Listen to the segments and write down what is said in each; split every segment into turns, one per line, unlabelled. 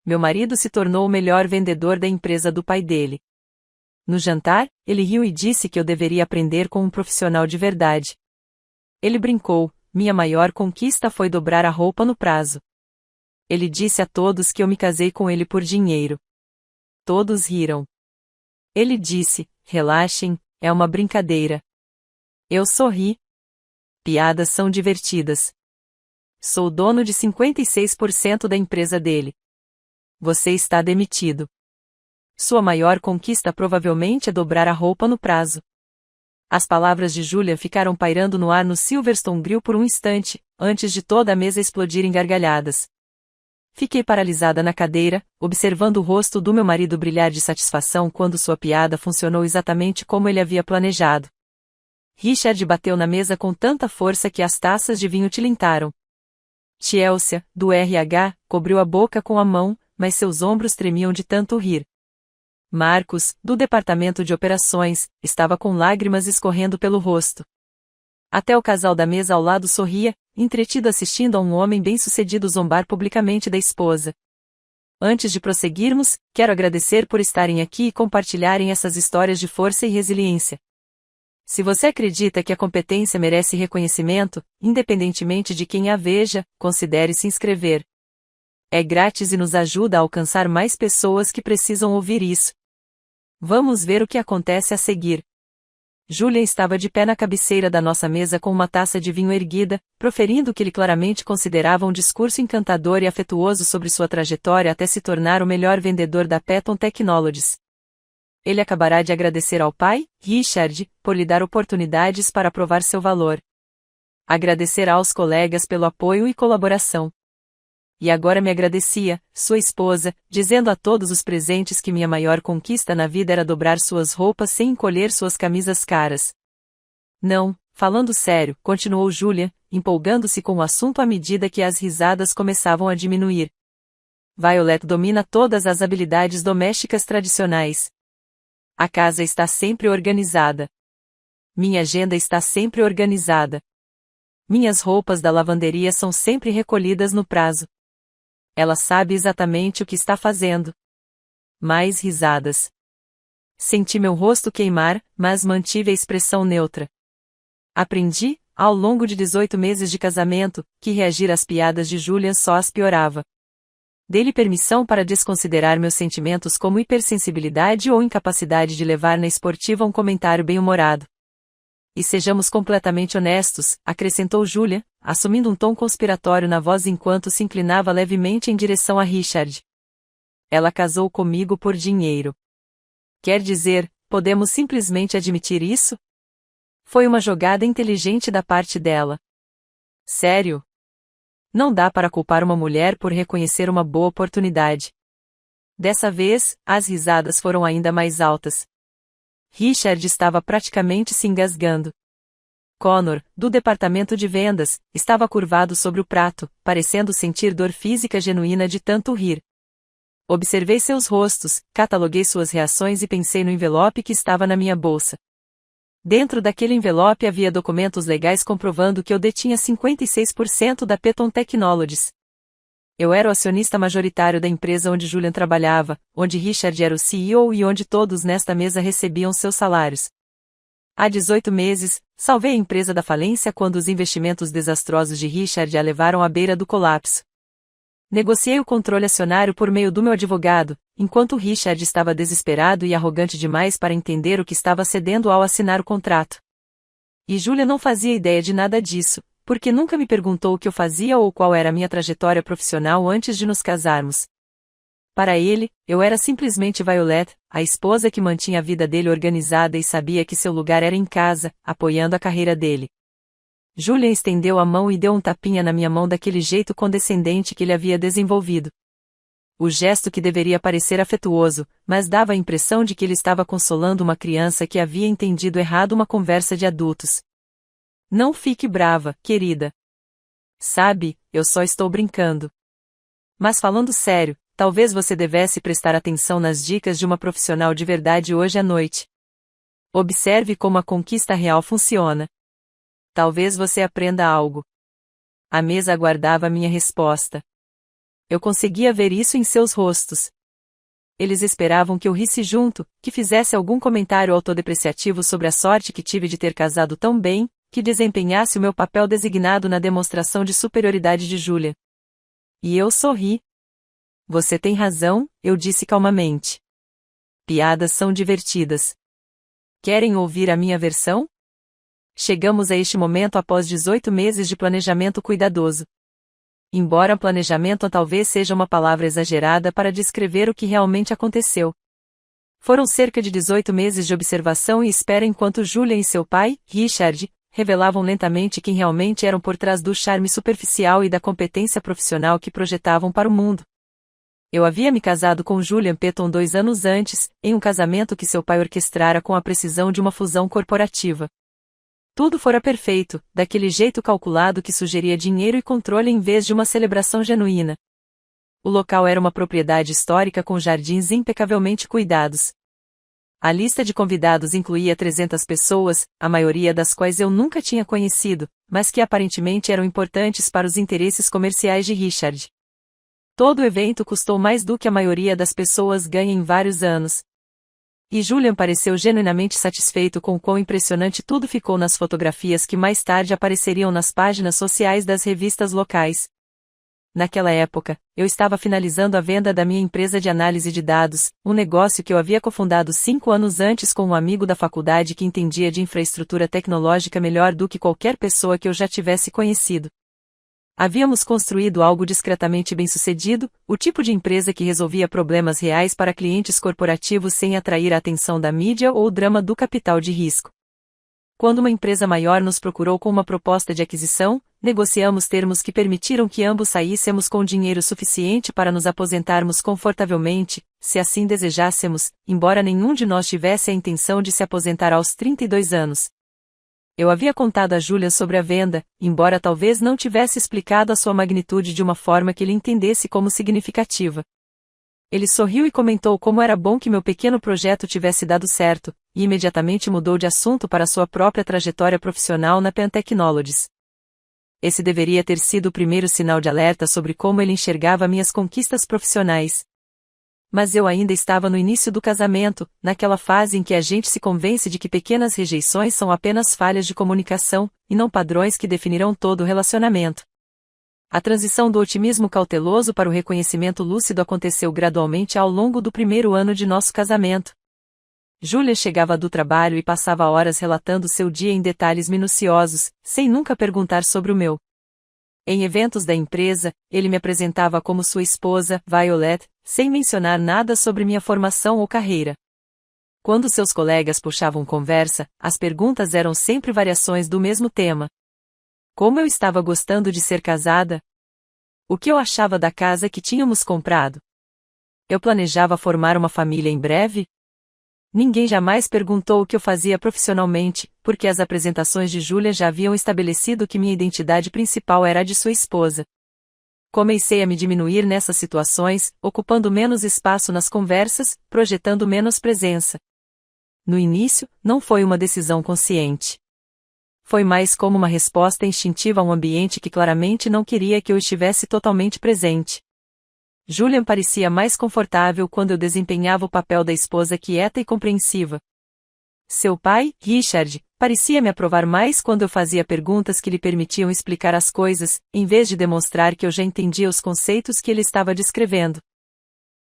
meu marido se tornou o melhor vendedor da empresa do pai dele. No jantar, ele riu e disse que eu deveria aprender com um profissional de verdade. Ele brincou: minha maior conquista foi dobrar a roupa no prazo. Ele disse a todos que eu me casei com ele por dinheiro. Todos riram. Ele disse: relaxem, é uma brincadeira. Eu sorri. Piadas são divertidas. Sou dono de 56% da empresa dele. Você está demitido. Sua maior conquista provavelmente é dobrar a roupa no prazo. As palavras de Julia ficaram pairando no ar no Silverstone Grill por um instante, antes de toda a mesa explodir em gargalhadas. Fiquei paralisada na cadeira, observando o rosto do meu marido brilhar de satisfação quando sua piada funcionou exatamente como ele havia planejado. Richard bateu na mesa com tanta força que as taças de vinho tilintaram. Chelsea, do RH, cobriu a boca com a mão, mas seus ombros tremiam de tanto rir. Marcos, do departamento de operações, estava com lágrimas escorrendo pelo rosto. Até o casal da mesa ao lado sorria, entretido assistindo a um homem bem-sucedido zombar publicamente da esposa. Antes de prosseguirmos, quero agradecer por estarem aqui e compartilharem essas histórias de força e resiliência. Se você acredita que a competência merece reconhecimento, independentemente de quem a veja, considere se inscrever. É grátis e nos ajuda a alcançar mais pessoas que precisam ouvir isso. Vamos ver o que acontece a seguir. Julia estava de pé na cabeceira da nossa mesa com uma taça de vinho erguida, proferindo o que ele claramente considerava um discurso encantador e afetuoso sobre sua trajetória até se tornar o melhor vendedor da Peton Technologies. Ele acabará de agradecer ao pai, Richard, por lhe dar oportunidades para provar seu valor. Agradecerá aos colegas pelo apoio e colaboração. E agora me agradecia, sua esposa, dizendo a todos os presentes que minha maior conquista na vida era dobrar suas roupas sem encolher suas camisas caras. Não, falando sério, continuou Julia, empolgando-se com o assunto à medida que as risadas começavam a diminuir. Violet domina todas as habilidades domésticas tradicionais. A casa está sempre organizada. Minha agenda está sempre organizada. Minhas roupas da lavanderia são sempre recolhidas no prazo. Ela sabe exatamente o que está fazendo. Mais risadas. Senti meu rosto queimar, mas mantive a expressão neutra. Aprendi, ao longo de 18 meses de casamento, que reagir às piadas de Julian só as piorava. Dei-lhe permissão para desconsiderar meus sentimentos como hipersensibilidade ou incapacidade de levar na esportiva um comentário bem-humorado. E sejamos completamente honestos, acrescentou Julia, assumindo um tom conspiratório na voz enquanto se inclinava levemente em direção a Richard. Ela casou comigo por dinheiro. Quer dizer, podemos simplesmente admitir isso? Foi uma jogada inteligente da parte dela. Sério? Não dá para culpar uma mulher por reconhecer uma boa oportunidade. Dessa vez, as risadas foram ainda mais altas. Richard estava praticamente se engasgando. Connor, do departamento de vendas, estava curvado sobre o prato, parecendo sentir dor física genuína de tanto rir. Observei seus rostos, cataloguei suas reações e pensei no envelope que estava na minha bolsa. Dentro daquele envelope havia documentos legais comprovando que eu detinha 56% da Peton Technologies. Eu era o acionista majoritário da empresa onde Julian trabalhava, onde Richard era o CEO e onde todos nesta mesa recebiam seus salários. Há 18 meses, salvei a empresa da falência quando os investimentos desastrosos de Richard a levaram à beira do colapso. Negociei o controle acionário por meio do meu advogado, enquanto Richard estava desesperado e arrogante demais para entender o que estava cedendo ao assinar o contrato. E Julia não fazia ideia de nada disso, porque nunca me perguntou o que eu fazia ou qual era a minha trajetória profissional antes de nos casarmos. Para ele, eu era simplesmente Violet, a esposa que mantinha a vida dele organizada e sabia que seu lugar era em casa, apoiando a carreira dele. Julia estendeu a mão e deu um tapinha na minha mão daquele jeito condescendente que ele havia desenvolvido. O gesto que deveria parecer afetuoso, mas dava a impressão de que ele estava consolando uma criança que havia entendido errado uma conversa de adultos. Não fique brava, querida. Sabe, eu só estou brincando. Mas falando sério, talvez você devesse prestar atenção nas dicas de uma profissional de verdade hoje à noite. Observe como a conquista real funciona. Talvez você aprenda algo. A mesa aguardava minha resposta. Eu conseguia ver isso em seus rostos. Eles esperavam que eu risse junto, que fizesse algum comentário autodepreciativo sobre a sorte que tive de ter casado tão bem, que desempenhasse o meu papel designado na demonstração de superioridade de Julia. E eu sorri. Você tem razão, eu disse calmamente. Piadas são divertidas. Querem ouvir a minha versão? Chegamos a este momento após 18 meses de planejamento cuidadoso. Embora planejamento talvez seja uma palavra exagerada para descrever o que realmente aconteceu. Foram cerca de 18 meses de observação e espera enquanto Julia e seu pai, Richard, revelavam lentamente quem realmente eram por trás do charme superficial e da competência profissional que projetavam para o mundo. Eu havia me casado com Julian Petton 2 anos antes, em um casamento que seu pai orquestrara com a precisão de uma fusão corporativa. Tudo fora perfeito, daquele jeito calculado que sugeria dinheiro e controle em vez de uma celebração genuína. O local era uma propriedade histórica com jardins impecavelmente cuidados. A lista de convidados incluía 300 pessoas, a maioria das quais eu nunca tinha conhecido, mas que aparentemente eram importantes para os interesses comerciais de Richard. Todo o evento custou mais do que a maioria das pessoas ganha em vários anos. E Julian pareceu genuinamente satisfeito com quão impressionante tudo ficou nas fotografias que mais tarde apareceriam nas páginas sociais das revistas locais. Naquela época, eu estava finalizando a venda da minha empresa de análise de dados, um negócio que eu havia cofundado 5 anos antes com um amigo da faculdade que entendia de infraestrutura tecnológica melhor do que qualquer pessoa que eu já tivesse conhecido. Havíamos construído algo discretamente bem-sucedido, o tipo de empresa que resolvia problemas reais para clientes corporativos sem atrair a atenção da mídia ou o drama do capital de risco. Quando uma empresa maior nos procurou com uma proposta de aquisição, negociamos termos que permitiram que ambos saíssemos com dinheiro suficiente para nos aposentarmos confortavelmente, se assim desejássemos, embora nenhum de nós tivesse a intenção de se aposentar aos 32 anos. Eu havia contado a Julian sobre a venda, embora talvez não tivesse explicado a sua magnitude de uma forma que ele entendesse como significativa. Ele sorriu e comentou como era bom que meu pequeno projeto tivesse dado certo, e imediatamente mudou de assunto para sua própria trajetória profissional na Penn Technologies. Esse deveria ter sido o primeiro sinal de alerta sobre como ele enxergava minhas conquistas profissionais. Mas eu ainda estava no início do casamento, naquela fase em que a gente se convence de que pequenas rejeições são apenas falhas de comunicação, e não padrões que definirão todo o relacionamento. A transição do otimismo cauteloso para o reconhecimento lúcido aconteceu gradualmente ao longo do primeiro ano de nosso casamento. Julia chegava do trabalho e passava horas relatando seu dia em detalhes minuciosos, sem nunca perguntar sobre o meu. Em eventos da empresa, ele me apresentava como sua esposa, Violet, sem mencionar nada sobre minha formação ou carreira. Quando seus colegas puxavam conversa, as perguntas eram sempre variações do mesmo tema. Como eu estava gostando de ser casada? O que eu achava da casa que tínhamos comprado? Eu planejava formar uma família em breve? Ninguém jamais perguntou o que eu fazia profissionalmente, porque as apresentações de Julia já haviam estabelecido que minha identidade principal era a de sua esposa. Comecei a me diminuir nessas situações, ocupando menos espaço nas conversas, projetando menos presença. No início, não foi uma decisão consciente. Foi mais como uma resposta instintiva a um ambiente que claramente não queria que eu estivesse totalmente presente. Julian parecia mais confortável quando eu desempenhava o papel da esposa quieta e compreensiva. Seu pai, Richard, parecia me aprovar mais quando eu fazia perguntas que lhe permitiam explicar as coisas, em vez de demonstrar que eu já entendia os conceitos que ele estava descrevendo.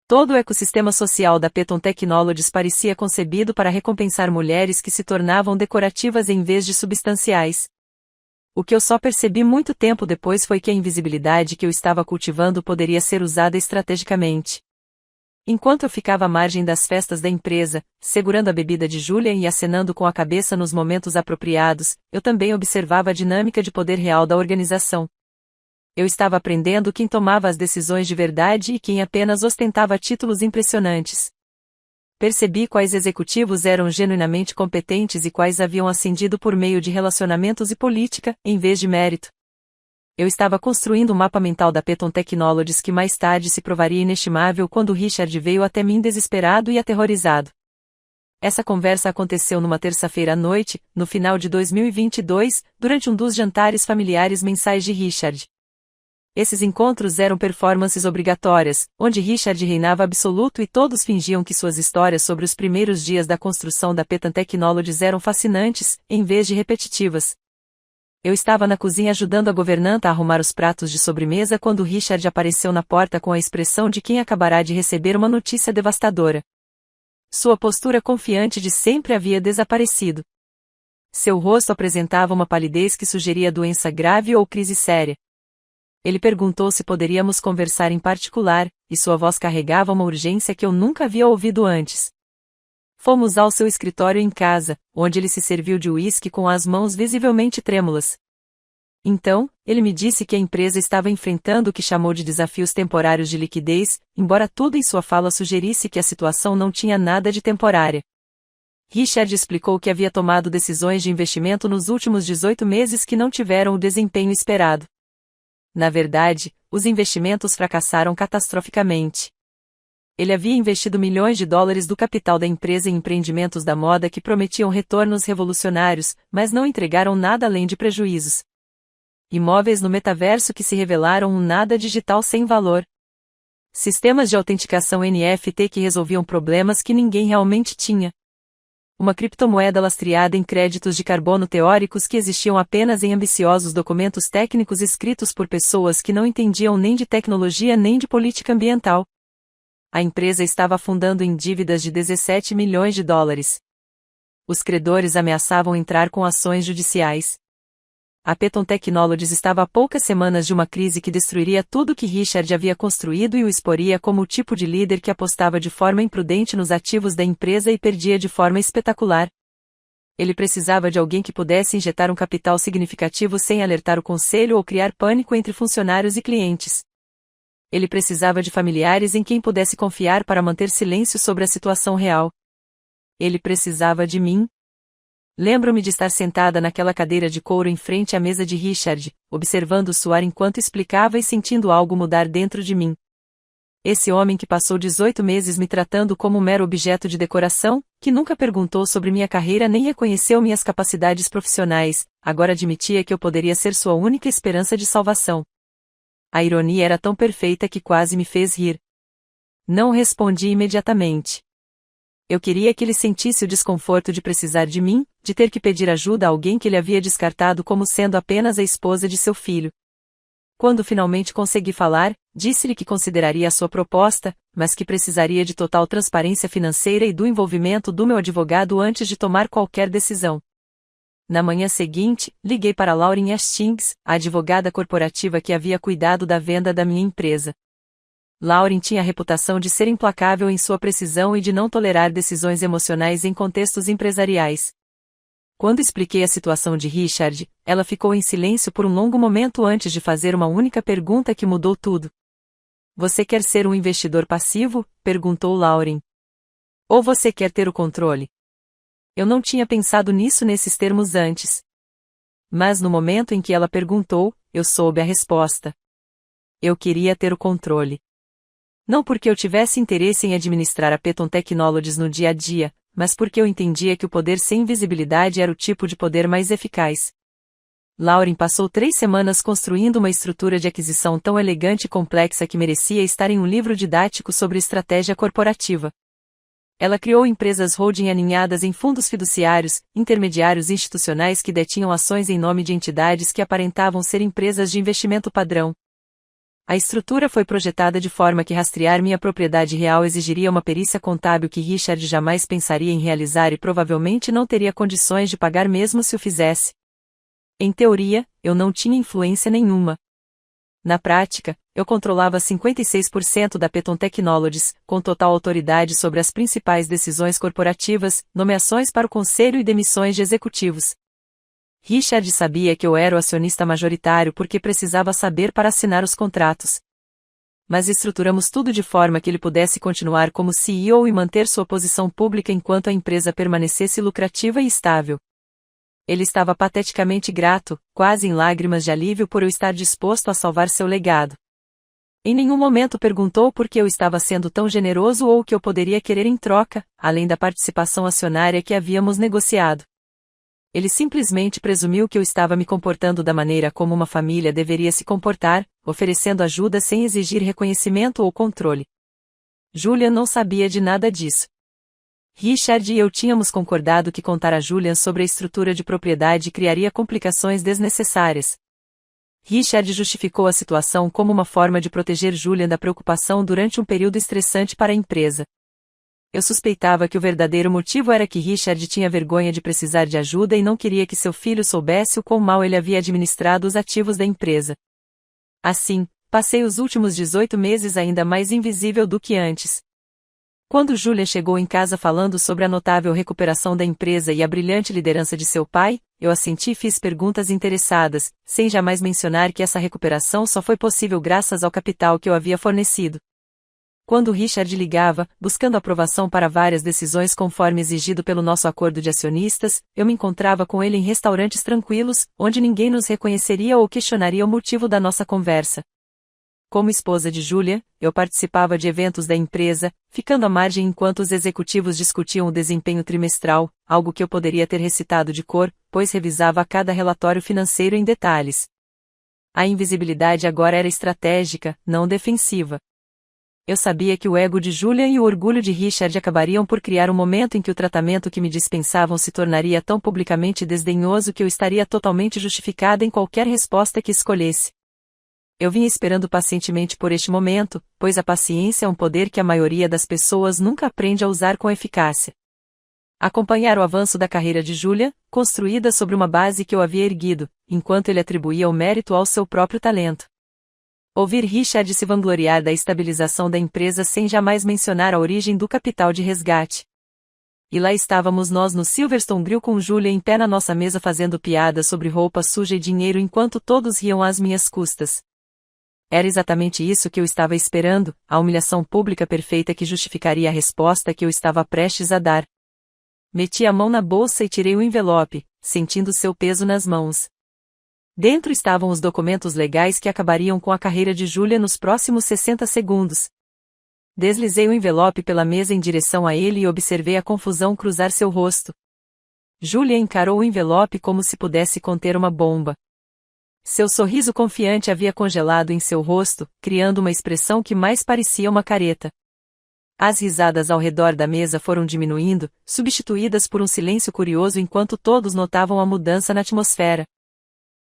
Todo o ecossistema social da Penn Technologies parecia concebido para recompensar mulheres que se tornavam decorativas em vez de substanciais. O que eu só percebi muito tempo depois foi que a invisibilidade que eu estava cultivando poderia ser usada estrategicamente. Enquanto eu ficava à margem das festas da empresa, segurando a bebida de Julian e acenando com a cabeça nos momentos apropriados, eu também observava a dinâmica de poder real da organização. Eu estava aprendendo quem tomava as decisões de verdade e quem apenas ostentava títulos impressionantes. Percebi quais executivos eram genuinamente competentes e quais haviam ascendido por meio de relacionamentos e política, em vez de mérito. Eu estava construindo um mapa mental da Penn Technologies que mais tarde se provaria inestimável quando Richard veio até mim desesperado e aterrorizado. Essa conversa aconteceu numa terça-feira à noite, no final de 2022, durante um dos jantares familiares mensais de Richard. Esses encontros eram performances obrigatórias, onde Richard reinava absoluto e todos fingiam que suas histórias sobre os primeiros dias da construção da Petan Technologies eram fascinantes, em vez de repetitivas. Eu estava na cozinha ajudando a governanta a arrumar os pratos de sobremesa quando Richard apareceu na porta com a expressão de quem acabará de receber uma notícia devastadora. Sua postura confiante de sempre havia desaparecido. Seu rosto apresentava uma palidez que sugeria doença grave ou crise séria. Ele perguntou se poderíamos conversar em particular, e sua voz carregava uma urgência que eu nunca havia ouvido antes. Fomos ao seu escritório em casa, onde ele se serviu de uísque com as mãos visivelmente trêmulas. Então, ele me disse que a empresa estava enfrentando o que chamou de desafios temporários de liquidez, embora tudo em sua fala sugerisse que a situação não tinha nada de temporária. Richard explicou que havia tomado decisões de investimento nos últimos 18 meses que não tiveram o desempenho esperado. Na verdade, os investimentos fracassaram catastroficamente. Ele havia investido milhões de dólares do capital da empresa em empreendimentos da moda que prometiam retornos revolucionários, mas não entregaram nada além de prejuízos. Imóveis no metaverso que se revelaram um nada digital sem valor. Sistemas de autenticação NFT que resolviam problemas que ninguém realmente tinha. Uma criptomoeda lastreada em créditos de carbono teóricos que existiam apenas em ambiciosos documentos técnicos escritos por pessoas que não entendiam nem de tecnologia nem de política ambiental. A empresa estava afundando em dívidas de 17 milhões de dólares. Os credores ameaçavam entrar com ações judiciais. A Petan Technologies estava a poucas semanas de uma crise que destruiria tudo que Richard havia construído e o exporia como o tipo de líder que apostava de forma imprudente nos ativos da empresa e perdia de forma espetacular. Ele precisava de alguém que pudesse injetar um capital significativo sem alertar o conselho ou criar pânico entre funcionários e clientes. Ele precisava de familiares em quem pudesse confiar para manter silêncio sobre a situação real. Ele precisava de mim. Lembro-me de estar sentada naquela cadeira de couro em frente à mesa de Richard, observando-o suar enquanto explicava e sentindo algo mudar dentro de mim. Esse homem que passou 18 meses me tratando como um mero objeto de decoração, que nunca perguntou sobre minha carreira nem reconheceu minhas capacidades profissionais, agora admitia que eu poderia ser sua única esperança de salvação. A ironia era tão perfeita que quase me fez rir. Não respondi imediatamente. Eu queria que ele sentisse o desconforto de precisar de mim, de ter que pedir ajuda a alguém que ele havia descartado como sendo apenas a esposa de seu filho. Quando finalmente consegui falar, disse-lhe que consideraria a sua proposta, mas que precisaria de total transparência financeira e do envolvimento do meu advogado antes de tomar qualquer decisão. Na manhã seguinte, liguei para Lauren Hastings, a advogada corporativa que havia cuidado da venda da minha empresa. Lauren tinha a reputação de ser implacável em sua precisão e de não tolerar decisões emocionais em contextos empresariais. Quando expliquei a situação de Richard, ela ficou em silêncio por um longo momento antes de fazer uma única pergunta que mudou tudo. Você quer ser um investidor passivo? Perguntou Lauren. Ou você quer ter o controle? Eu não tinha pensado nisso nesses termos antes. Mas no momento em que ela perguntou, eu soube a resposta. Eu queria ter o controle. Não porque eu tivesse interesse em administrar a Petan Technologies no dia a dia, mas porque eu entendia que o poder sem visibilidade era o tipo de poder mais eficaz. Lauren passou 3 semanas construindo uma estrutura de aquisição tão elegante e complexa que merecia estar em um livro didático sobre estratégia corporativa. Ela criou empresas holding aninhadas em fundos fiduciários, intermediários institucionais que detinham ações em nome de entidades que aparentavam ser empresas de investimento padrão. A estrutura foi projetada de forma que rastrear minha propriedade real exigiria uma perícia contábil que Richard jamais pensaria em realizar e provavelmente não teria condições de pagar mesmo se o fizesse. Em teoria, eu não tinha influência nenhuma. Na prática, eu controlava 56% da Petan Technologies, com total autoridade sobre as principais decisões corporativas, nomeações para o conselho e demissões de executivos. Richard sabia que eu era o acionista majoritário porque precisava saber para assinar os contratos. Mas estruturamos tudo de forma que ele pudesse continuar como CEO e manter sua posição pública enquanto a empresa permanecesse lucrativa e estável. Ele estava pateticamente grato, quase em lágrimas de alívio por eu estar disposto a salvar seu legado. Em nenhum momento perguntou por que eu estava sendo tão generoso ou o que eu poderia querer em troca, além da participação acionária que havíamos negociado. Ele simplesmente presumiu que eu estava me comportando da maneira como uma família deveria se comportar, oferecendo ajuda sem exigir reconhecimento ou controle. Julian não sabia de nada disso. Richard e eu tínhamos concordado que contar a Julian sobre a estrutura de propriedade criaria complicações desnecessárias. Richard justificou a situação como uma forma de proteger Julian da preocupação durante um período estressante para a empresa. Eu suspeitava que o verdadeiro motivo era que Richard tinha vergonha de precisar de ajuda e não queria que seu filho soubesse o quão mal ele havia administrado os ativos da empresa. Assim, passei os últimos 18 meses ainda mais invisível do que antes. Quando Julia chegou em casa falando sobre a notável recuperação da empresa e a brilhante liderança de seu pai, eu assenti e fiz perguntas interessadas, sem jamais mencionar que essa recuperação só foi possível graças ao capital que eu havia fornecido. Quando Richard ligava, buscando aprovação para várias decisões conforme exigido pelo nosso acordo de acionistas, eu me encontrava com ele em restaurantes tranquilos, onde ninguém nos reconheceria ou questionaria o motivo da nossa conversa. Como esposa de Julia, eu participava de eventos da empresa, ficando à margem enquanto os executivos discutiam o desempenho trimestral, algo que eu poderia ter recitado de cor, pois revisava cada relatório financeiro em detalhes. A invisibilidade agora era estratégica, não defensiva. Eu sabia que o ego de Julian e o orgulho de Richard acabariam por criar um momento em que o tratamento que me dispensavam se tornaria tão publicamente desdenhoso que eu estaria totalmente justificada em qualquer resposta que escolhesse. Eu vinha esperando pacientemente por este momento, pois a paciência é um poder que a maioria das pessoas nunca aprende a usar com eficácia. Acompanhar o avanço da carreira de Julian, construída sobre uma base que eu havia erguido, enquanto ele atribuía o mérito ao seu próprio talento. Ouvir Richard se vangloriar da estabilização da empresa sem jamais mencionar a origem do capital de resgate. E lá estávamos nós no Silverstone Grill com Julia em pé na nossa mesa fazendo piadas sobre roupa suja e dinheiro enquanto todos riam às minhas custas. Era exatamente isso que eu estava esperando, a humilhação pública perfeita que justificaria a resposta que eu estava prestes a dar. Meti a mão na bolsa e tirei o envelope, sentindo seu peso nas mãos. Dentro estavam os documentos legais que acabariam com a carreira de Julia nos próximos 60 segundos. Deslizei o envelope pela mesa em direção a ele e observei a confusão cruzar seu rosto. Julia encarou o envelope como se pudesse conter uma bomba. Seu sorriso confiante havia congelado em seu rosto, criando uma expressão que mais parecia uma careta. As risadas ao redor da mesa foram diminuindo, substituídas por um silêncio curioso enquanto todos notavam a mudança na atmosfera.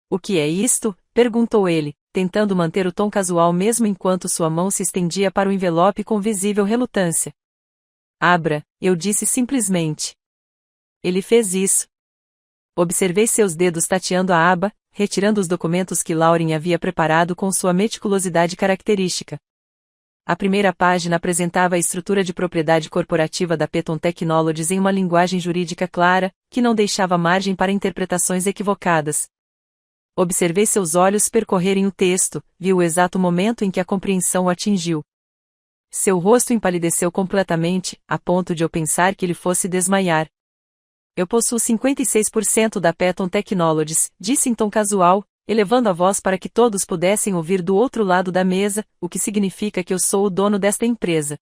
"O que é isto?" perguntou ele, tentando manter o tom casual mesmo enquanto sua mão se estendia para o envelope com visível relutância. "Abra", eu disse simplesmente. Ele fez isso. Observei seus dedos tateando a aba, retirando os documentos que Lauren havia preparado com sua meticulosidade característica. A primeira página apresentava a estrutura de propriedade corporativa da Peton Technologies em uma linguagem jurídica clara, que não deixava margem para interpretações equivocadas. Observei seus olhos percorrerem o texto, vi o exato momento em que a compreensão o atingiu. Seu rosto empalideceu completamente, a ponto de eu pensar que ele fosse desmaiar. "Eu possuo 56% da Peton Technologies", disse em tom casual, elevando a voz para que todos pudessem ouvir do outro lado da mesa, o que significa que eu sou o dono desta empresa.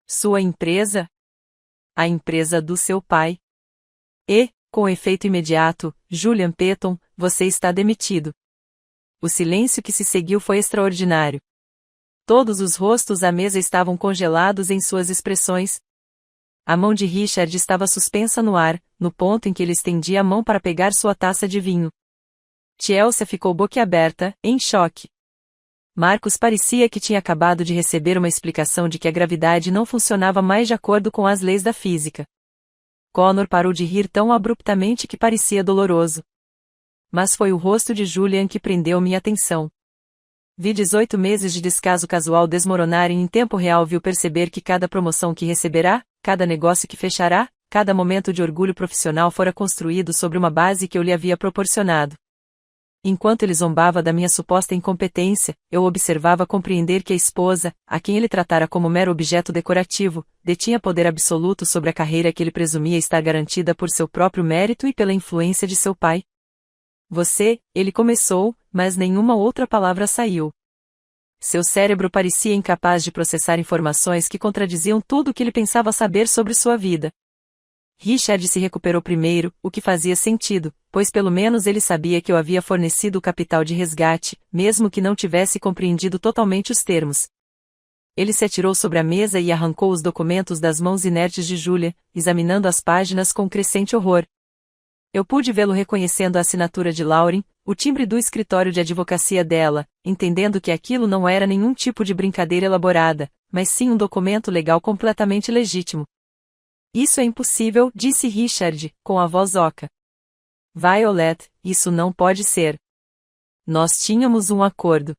"Sua empresa?" "A empresa do seu pai." "E, com efeito imediato, Julian Peton, você está demitido." O silêncio que se seguiu foi extraordinário. Todos os rostos à mesa estavam congelados em suas expressões. A mão de Richard estava suspensa no ar, no ponto em que ele estendia a mão para pegar sua taça de vinho. Chelsea ficou boquiaberta, em choque. Marcus parecia que tinha acabado de receber uma explicação de que a gravidade não funcionava mais de acordo com as leis da física. Connor parou de rir tão abruptamente que parecia doloroso. Mas foi o rosto de Julian que prendeu minha atenção. Vi 18 meses de descaso casual desmoronarem em tempo real, viu perceber que cada promoção que receberá, cada negócio que fechará, cada momento de orgulho profissional fora construído sobre uma base que eu lhe havia proporcionado. Enquanto ele zombava da minha suposta incompetência, eu observava compreender que a esposa, a quem ele tratara como mero objeto decorativo, detinha poder absoluto sobre a carreira que ele presumia estar garantida por seu próprio mérito e pela influência de seu pai. "Você", ele começou, mas nenhuma outra palavra saiu. Seu cérebro parecia incapaz de processar informações que contradiziam tudo o que ele pensava saber sobre sua vida. Richard se recuperou primeiro, o que fazia sentido, pois pelo menos ele sabia que eu havia fornecido o capital de resgate, mesmo que não tivesse compreendido totalmente os termos. Ele se atirou sobre a mesa e arrancou os documentos das mãos inertes de Julia, examinando as páginas com crescente horror. Eu pude vê-lo reconhecendo a assinatura de Lauren, o timbre do escritório de advocacia dela, entendendo que aquilo não era nenhum tipo de brincadeira elaborada, mas sim um documento legal completamente legítimo. Isso é impossível, disse Richard, com a voz oca. Violet, isso não pode ser. Nós tínhamos um acordo.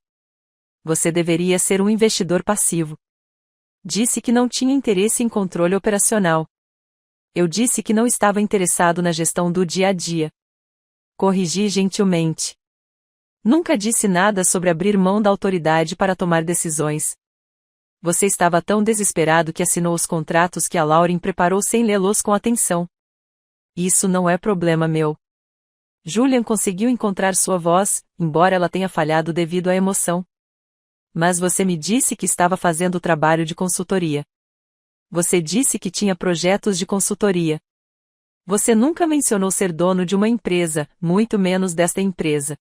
Você deveria ser um investidor passivo. Disse que não tinha interesse em controle operacional. Eu disse que não estava interessado na gestão do dia a dia. Corrigi gentilmente. Nunca disse nada sobre abrir mão da autoridade para tomar decisões. Você estava tão desesperado que assinou os contratos que a Lauren preparou sem lê-los com atenção. Isso não é problema meu. Julian conseguiu encontrar sua voz, embora ela tenha falhado devido à emoção. Mas você me disse que estava fazendo o trabalho de consultoria. Você disse que tinha projetos de consultoria. Você nunca mencionou ser dono de uma empresa, muito menos desta empresa.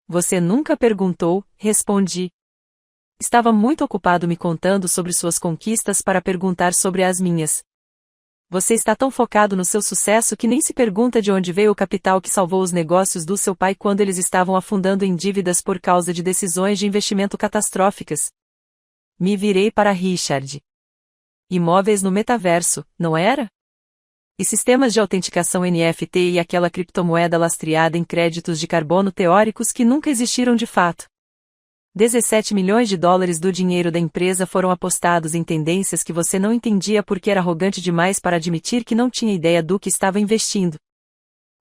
Você nunca perguntou, respondi. Estava muito ocupado me contando sobre suas conquistas para perguntar sobre as minhas. Você está tão focado no seu sucesso que nem se pergunta de onde veio o capital que salvou os negócios do seu pai quando eles estavam afundando em dívidas por causa de decisões de investimento catastróficas. Me virei para Richard. Imóveis no metaverso, não era? E sistemas de autenticação NFT e aquela criptomoeda lastreada em créditos de carbono teóricos que nunca existiram de fato. 17 milhões de dólares do dinheiro da empresa foram apostados em tendências que você não entendia porque era arrogante demais para admitir que não tinha ideia do que estava investindo.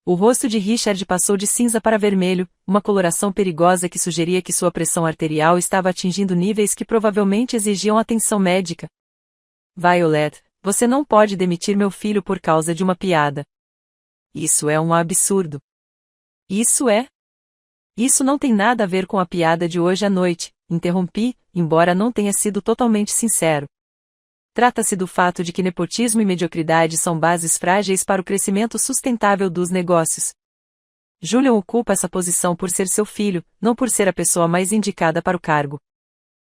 O rosto de Richard passou de cinza para vermelho, uma coloração perigosa que sugeria que sua pressão arterial estava atingindo níveis que provavelmente exigiam atenção médica. Violet, você não pode demitir meu filho por causa de uma piada. Isso é um absurdo. Isso é? Isso não tem nada a ver com a piada de hoje à noite, interrompi, embora não tenha sido totalmente sincero. Trata-se do fato de que nepotismo e mediocridade são bases frágeis para o crescimento sustentável dos negócios. Julian ocupa essa posição por ser seu filho, não por ser a pessoa mais indicada para o cargo.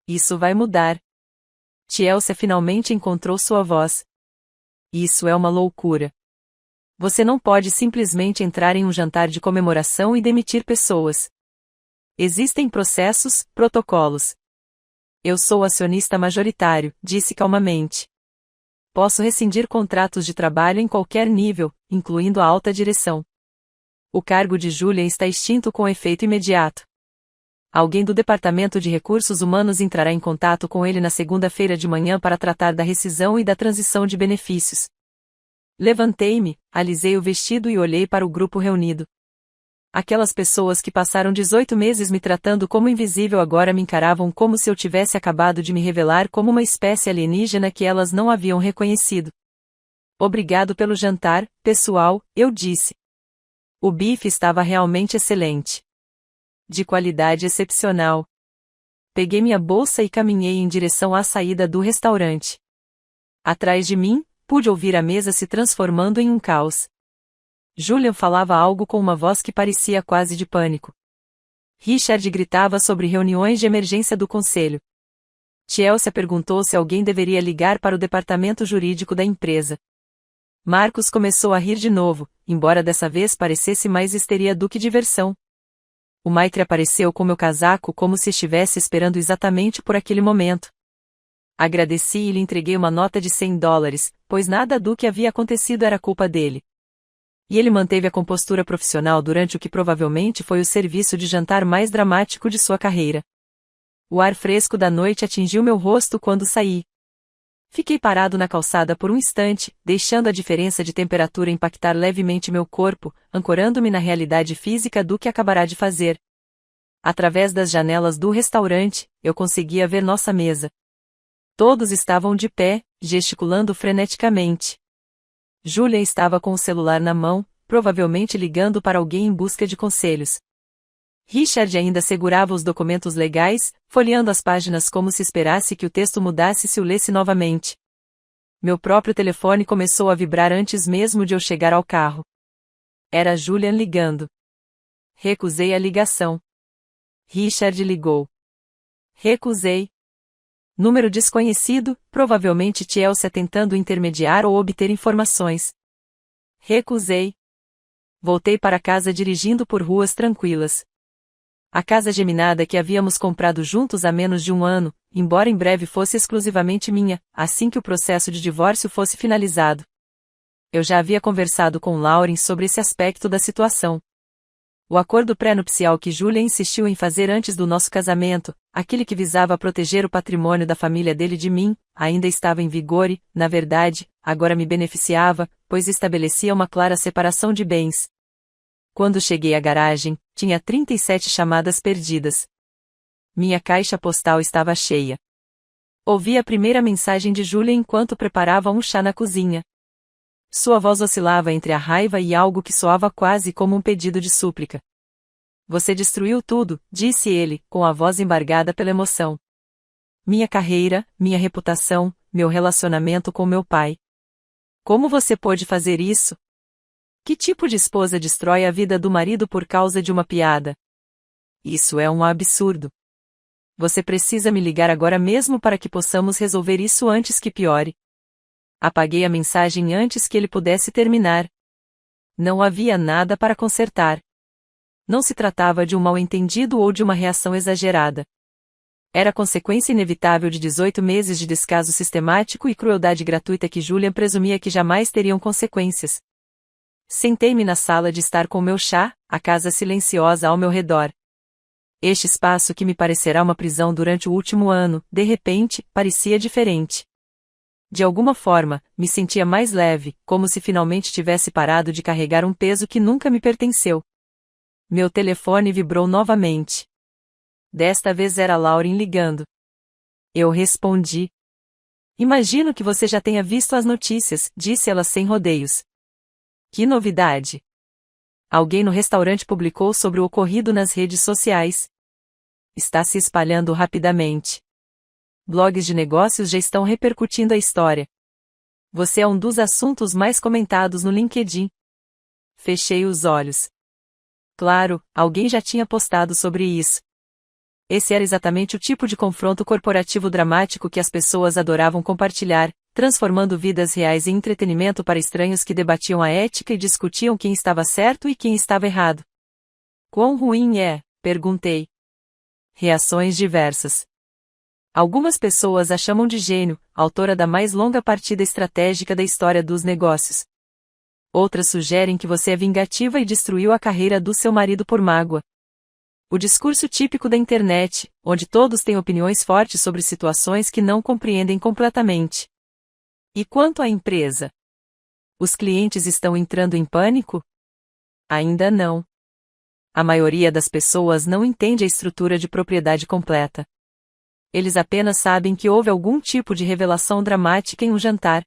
Isso vai mudar. Chelsea finalmente encontrou sua voz. Isso é uma loucura. Você não pode simplesmente entrar em um jantar de comemoração e demitir pessoas. Existem processos, protocolos. Eu sou acionista majoritário, disse calmamente. Posso rescindir contratos de trabalho em qualquer nível, incluindo a alta direção. O cargo de Julian está extinto com efeito imediato. Alguém do Departamento de Recursos Humanos entrará em contato com ele na segunda-feira de manhã para tratar da rescisão e da transição de benefícios. Levantei-me, alisei o vestido e olhei para o grupo reunido. Aquelas pessoas que passaram 18 meses me tratando como invisível agora me encaravam como se eu tivesse acabado de me revelar como uma espécie alienígena que elas não haviam reconhecido. Obrigado pelo jantar, pessoal, eu disse. O bife estava realmente excelente. De qualidade excepcional. Peguei minha bolsa e caminhei em direção à saída do restaurante. Atrás de mim, pude ouvir a mesa se transformando em um caos. Julian falava algo com uma voz que parecia quase de pânico. Richard gritava sobre reuniões de emergência do conselho. Chelsea perguntou se alguém deveria ligar para o departamento jurídico da empresa. Marcos começou a rir de novo, embora dessa vez parecesse mais histeria do que diversão. O Maitre apareceu com meu casaco como se estivesse esperando exatamente por aquele momento. Agradeci e lhe entreguei uma nota de $100, pois nada do que havia acontecido era culpa dele. E ele manteve a compostura profissional durante o que provavelmente foi o serviço de jantar mais dramático de sua carreira. O ar fresco da noite atingiu meu rosto quando saí. Fiquei parado na calçada por um instante, deixando a diferença de temperatura impactar levemente meu corpo, ancorando-me na realidade física do que acabará de fazer. Através das janelas do restaurante, eu conseguia ver nossa mesa. Todos estavam de pé, gesticulando freneticamente. Julia estava com o celular na mão, provavelmente ligando para alguém em busca de conselhos. Richard ainda segurava os documentos legais, folheando as páginas como se esperasse que o texto mudasse se o lesse novamente. Meu próprio telefone começou a vibrar antes mesmo de eu chegar ao carro. Era Julian ligando. Recusei a ligação. Richard ligou. Recusei. Número desconhecido, provavelmente Chelsea tentando intermediar ou obter informações. Recusei. Voltei para casa dirigindo por ruas tranquilas. A casa geminada que havíamos comprado juntos há menos de um ano, embora em breve fosse exclusivamente minha, assim que o processo de divórcio fosse finalizado. Eu já havia conversado com Lauren sobre esse aspecto da situação. O acordo pré-nupcial que Julia insistiu em fazer antes do nosso casamento, aquele que visava proteger o patrimônio da família dele de mim, ainda estava em vigor e, na verdade, agora me beneficiava, pois estabelecia uma clara separação de bens. Quando cheguei à garagem, tinha 37 chamadas perdidas. Minha caixa postal estava cheia. Ouvi a primeira mensagem de Julia enquanto preparava um chá na cozinha. Sua voz oscilava entre a raiva e algo que soava quase como um pedido de súplica. Você destruiu tudo, disse ele, com a voz embargada pela emoção. Minha carreira, minha reputação, meu relacionamento com meu pai. Como você pôde fazer isso? Que tipo de esposa destrói a vida do marido por causa de uma piada? Isso é um absurdo. Você precisa me ligar agora mesmo para que possamos resolver isso antes que piore. Apaguei a mensagem antes que ele pudesse terminar. Não havia nada para consertar. Não se tratava de um mal-entendido ou de uma reação exagerada. Era consequência inevitável de 18 meses de descaso sistemático e crueldade gratuita que Julian presumia que jamais teriam consequências. Sentei-me na sala de estar com meu chá, a casa silenciosa ao meu redor. Este espaço que me parecerá uma prisão durante o último ano, de repente, parecia diferente. De alguma forma, me sentia mais leve, como se finalmente tivesse parado de carregar um peso que nunca me pertenceu. Meu telefone vibrou novamente. Desta vez era Lauren ligando. Eu respondi. Imagino que você já tenha visto as notícias, disse ela sem rodeios. Que novidade! Alguém no restaurante publicou sobre o ocorrido nas redes sociais. Está se espalhando rapidamente. Blogs de negócios já estão repercutindo a história. Você é um dos assuntos mais comentados no LinkedIn. Fechei os olhos. Claro, alguém já tinha postado sobre isso. Esse era exatamente o tipo de confronto corporativo dramático que as pessoas adoravam compartilhar, transformando vidas reais em entretenimento para estranhos que debatiam a ética e discutiam quem estava certo e quem estava errado. Quão ruim é? Perguntei. Reações diversas. Algumas pessoas a chamam de gênio, autora da mais longa partida estratégica da história dos negócios. Outras sugerem que você é vingativa e destruiu a carreira do seu marido por mágoa. O discurso típico da internet, onde todos têm opiniões fortes sobre situações que não compreendem completamente. E quanto à empresa? Os clientes estão entrando em pânico? Ainda não. A maioria das pessoas não entende a estrutura de propriedade completa. Eles apenas sabem que houve algum tipo de revelação dramática em um jantar.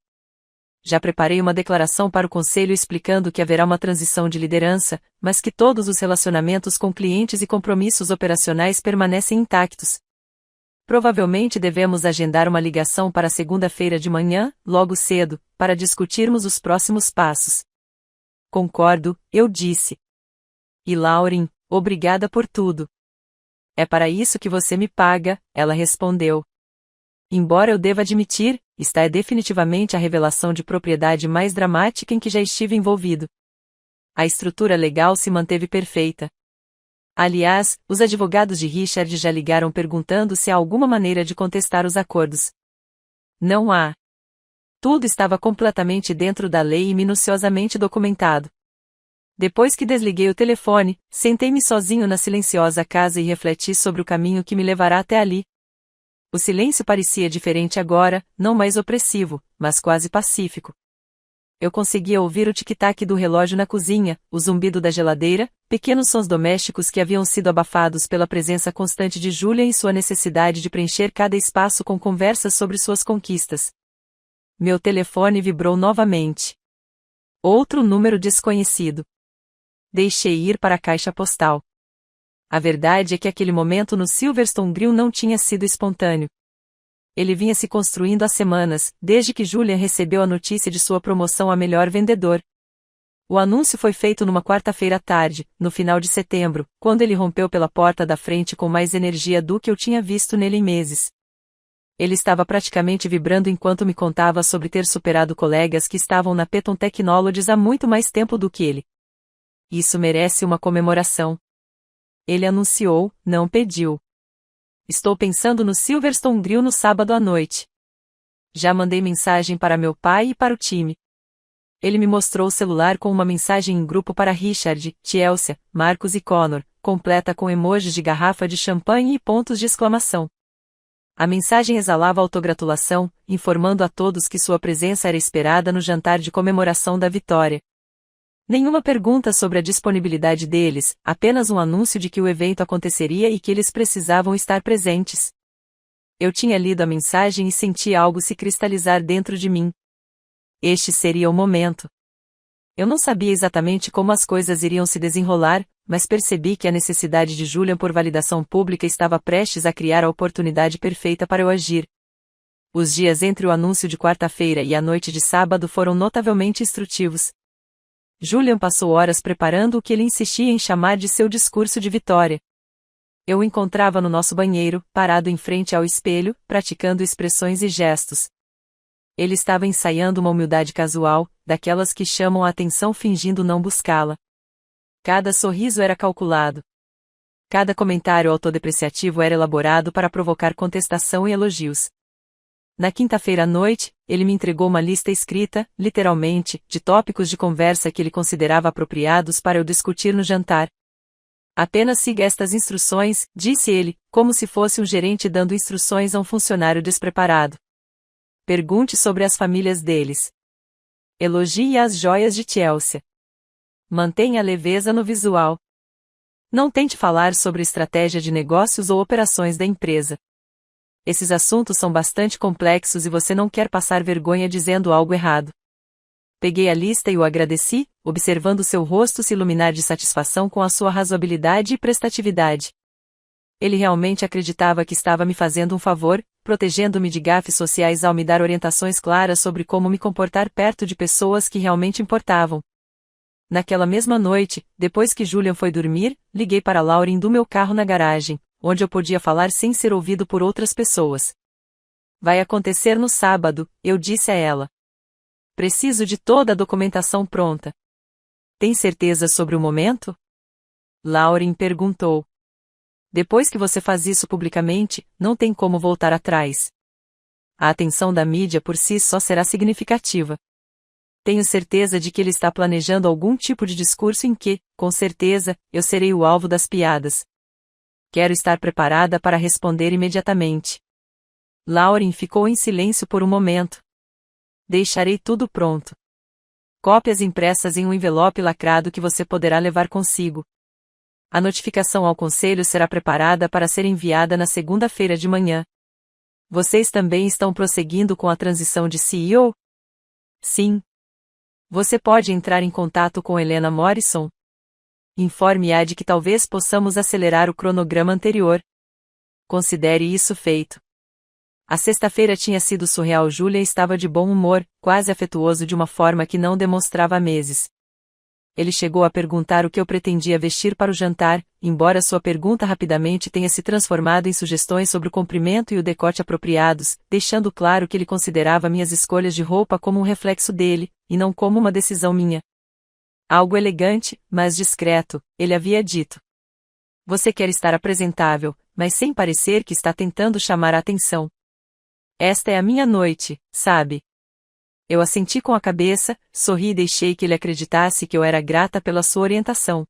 Já preparei uma declaração para o conselho explicando que haverá uma transição de liderança, mas que todos os relacionamentos com clientes e compromissos operacionais permanecem intactos. Provavelmente devemos agendar uma ligação para segunda-feira de manhã, logo cedo, para discutirmos os próximos passos. Concordo, eu disse. E Lauren, obrigada por tudo. É para isso que você me paga, ela respondeu. Embora eu deva admitir, esta é definitivamente a revelação de propriedade mais dramática em que já estive envolvido. A estrutura legal se manteve perfeita. Aliás, os advogados de Richard já ligaram perguntando se há alguma maneira de contestar os acordos. Não há. Tudo estava completamente dentro da lei e minuciosamente documentado. Depois que desliguei o telefone, sentei-me sozinho na silenciosa casa e refleti sobre o caminho que me levará até ali. O silêncio parecia diferente agora, não mais opressivo, mas quase pacífico. Eu conseguia ouvir o tic-tac do relógio na cozinha, o zumbido da geladeira, pequenos sons domésticos que haviam sido abafados pela presença constante de Julia e sua necessidade de preencher cada espaço com conversas sobre suas conquistas. Meu telefone vibrou novamente. Outro número desconhecido. Deixei ir para a caixa postal. A verdade é que aquele momento no Silverstone Grill não tinha sido espontâneo. Ele vinha se construindo há semanas, desde que Julian recebeu a notícia de sua promoção a melhor vendedor. O anúncio foi feito numa quarta-feira à tarde, no final de setembro, quando ele rompeu pela porta da frente com mais energia do que eu tinha visto nele em meses. Ele estava praticamente vibrando enquanto me contava sobre ter superado colegas que estavam na Peton Technologies há muito mais tempo do que ele. Isso merece uma comemoração. Ele anunciou, não pediu. Estou pensando no Silverstone Grill no sábado à noite. Já mandei mensagem para meu pai e para o time. Ele me mostrou o celular com uma mensagem em grupo para Richard, Chelsea, Marcos e Connor, completa com emojis de garrafa de champanhe e pontos de exclamação. A mensagem exalava autogratulação, informando a todos que sua presença era esperada no jantar de comemoração da vitória. Nenhuma pergunta sobre a disponibilidade deles, apenas um anúncio de que o evento aconteceria e que eles precisavam estar presentes. Eu tinha lido a mensagem e senti algo se cristalizar dentro de mim. Este seria o momento. Eu não sabia exatamente como as coisas iriam se desenrolar, mas percebi que a necessidade de Julian por validação pública estava prestes a criar a oportunidade perfeita para eu agir. Os dias entre o anúncio de quarta-feira e a noite de sábado foram notavelmente instrutivos. Julian passou horas preparando o que ele insistia em chamar de seu discurso de vitória. Eu o encontrava no nosso banheiro, parado em frente ao espelho, praticando expressões e gestos. Ele estava ensaiando uma humildade casual, daquelas que chamam a atenção fingindo não buscá-la. Cada sorriso era calculado. Cada comentário autodepreciativo era elaborado para provocar contestação e elogios. Na quinta-feira à noite, ele me entregou uma lista escrita, literalmente, de tópicos de conversa que ele considerava apropriados para eu discutir no jantar. Apenas siga estas instruções, disse ele, como se fosse um gerente dando instruções a um funcionário despreparado. Pergunte sobre as famílias deles. Elogie as joias de Chelsea. Mantenha a leveza no visual. Não tente falar sobre estratégia de negócios ou operações da empresa. Esses assuntos são bastante complexos e você não quer passar vergonha dizendo algo errado. Peguei a lista e o agradeci, observando seu rosto se iluminar de satisfação com a sua razoabilidade e prestatividade. Ele realmente acreditava que estava me fazendo um favor, protegendo-me de gafes sociais ao me dar orientações claras sobre como me comportar perto de pessoas que realmente importavam. Naquela mesma noite, depois que Julian foi dormir, liguei para Lauren do meu carro na garagem, onde eu podia falar sem ser ouvido por outras pessoas. Vai acontecer no sábado, eu disse a ela. Preciso de toda a documentação pronta. Tem certeza sobre o momento? Lauren perguntou. Depois que você faz isso publicamente, não tem como voltar atrás. A atenção da mídia por si só será significativa. Tenho certeza de que ele está planejando algum tipo de discurso em que, com certeza, eu serei o alvo das piadas. Quero estar preparada para responder imediatamente. Lauren ficou em silêncio por um momento. Deixarei tudo pronto. Cópias impressas em um envelope lacrado que você poderá levar consigo. A notificação ao conselho será preparada para ser enviada na segunda-feira de manhã. Vocês também estão prosseguindo com a transição de CEO? Sim. Você pode entrar em contato com Helena Morrison? Informe-a de que talvez possamos acelerar o cronograma anterior. Considere isso feito. A sexta-feira tinha sido surreal. Julia estava de bom humor, quase afetuoso de uma forma que não demonstrava há meses. Ele chegou a perguntar o que eu pretendia vestir para o jantar, embora sua pergunta rapidamente tenha se transformado em sugestões sobre o comprimento e o decote apropriados, deixando claro que ele considerava minhas escolhas de roupa como um reflexo dele, e não como uma decisão minha. Algo elegante, mas discreto, ele havia dito. Você quer estar apresentável, mas sem parecer que está tentando chamar a atenção. Esta é a minha noite, sabe? Eu assenti com a cabeça, sorri e deixei que ele acreditasse que eu era grata pela sua orientação.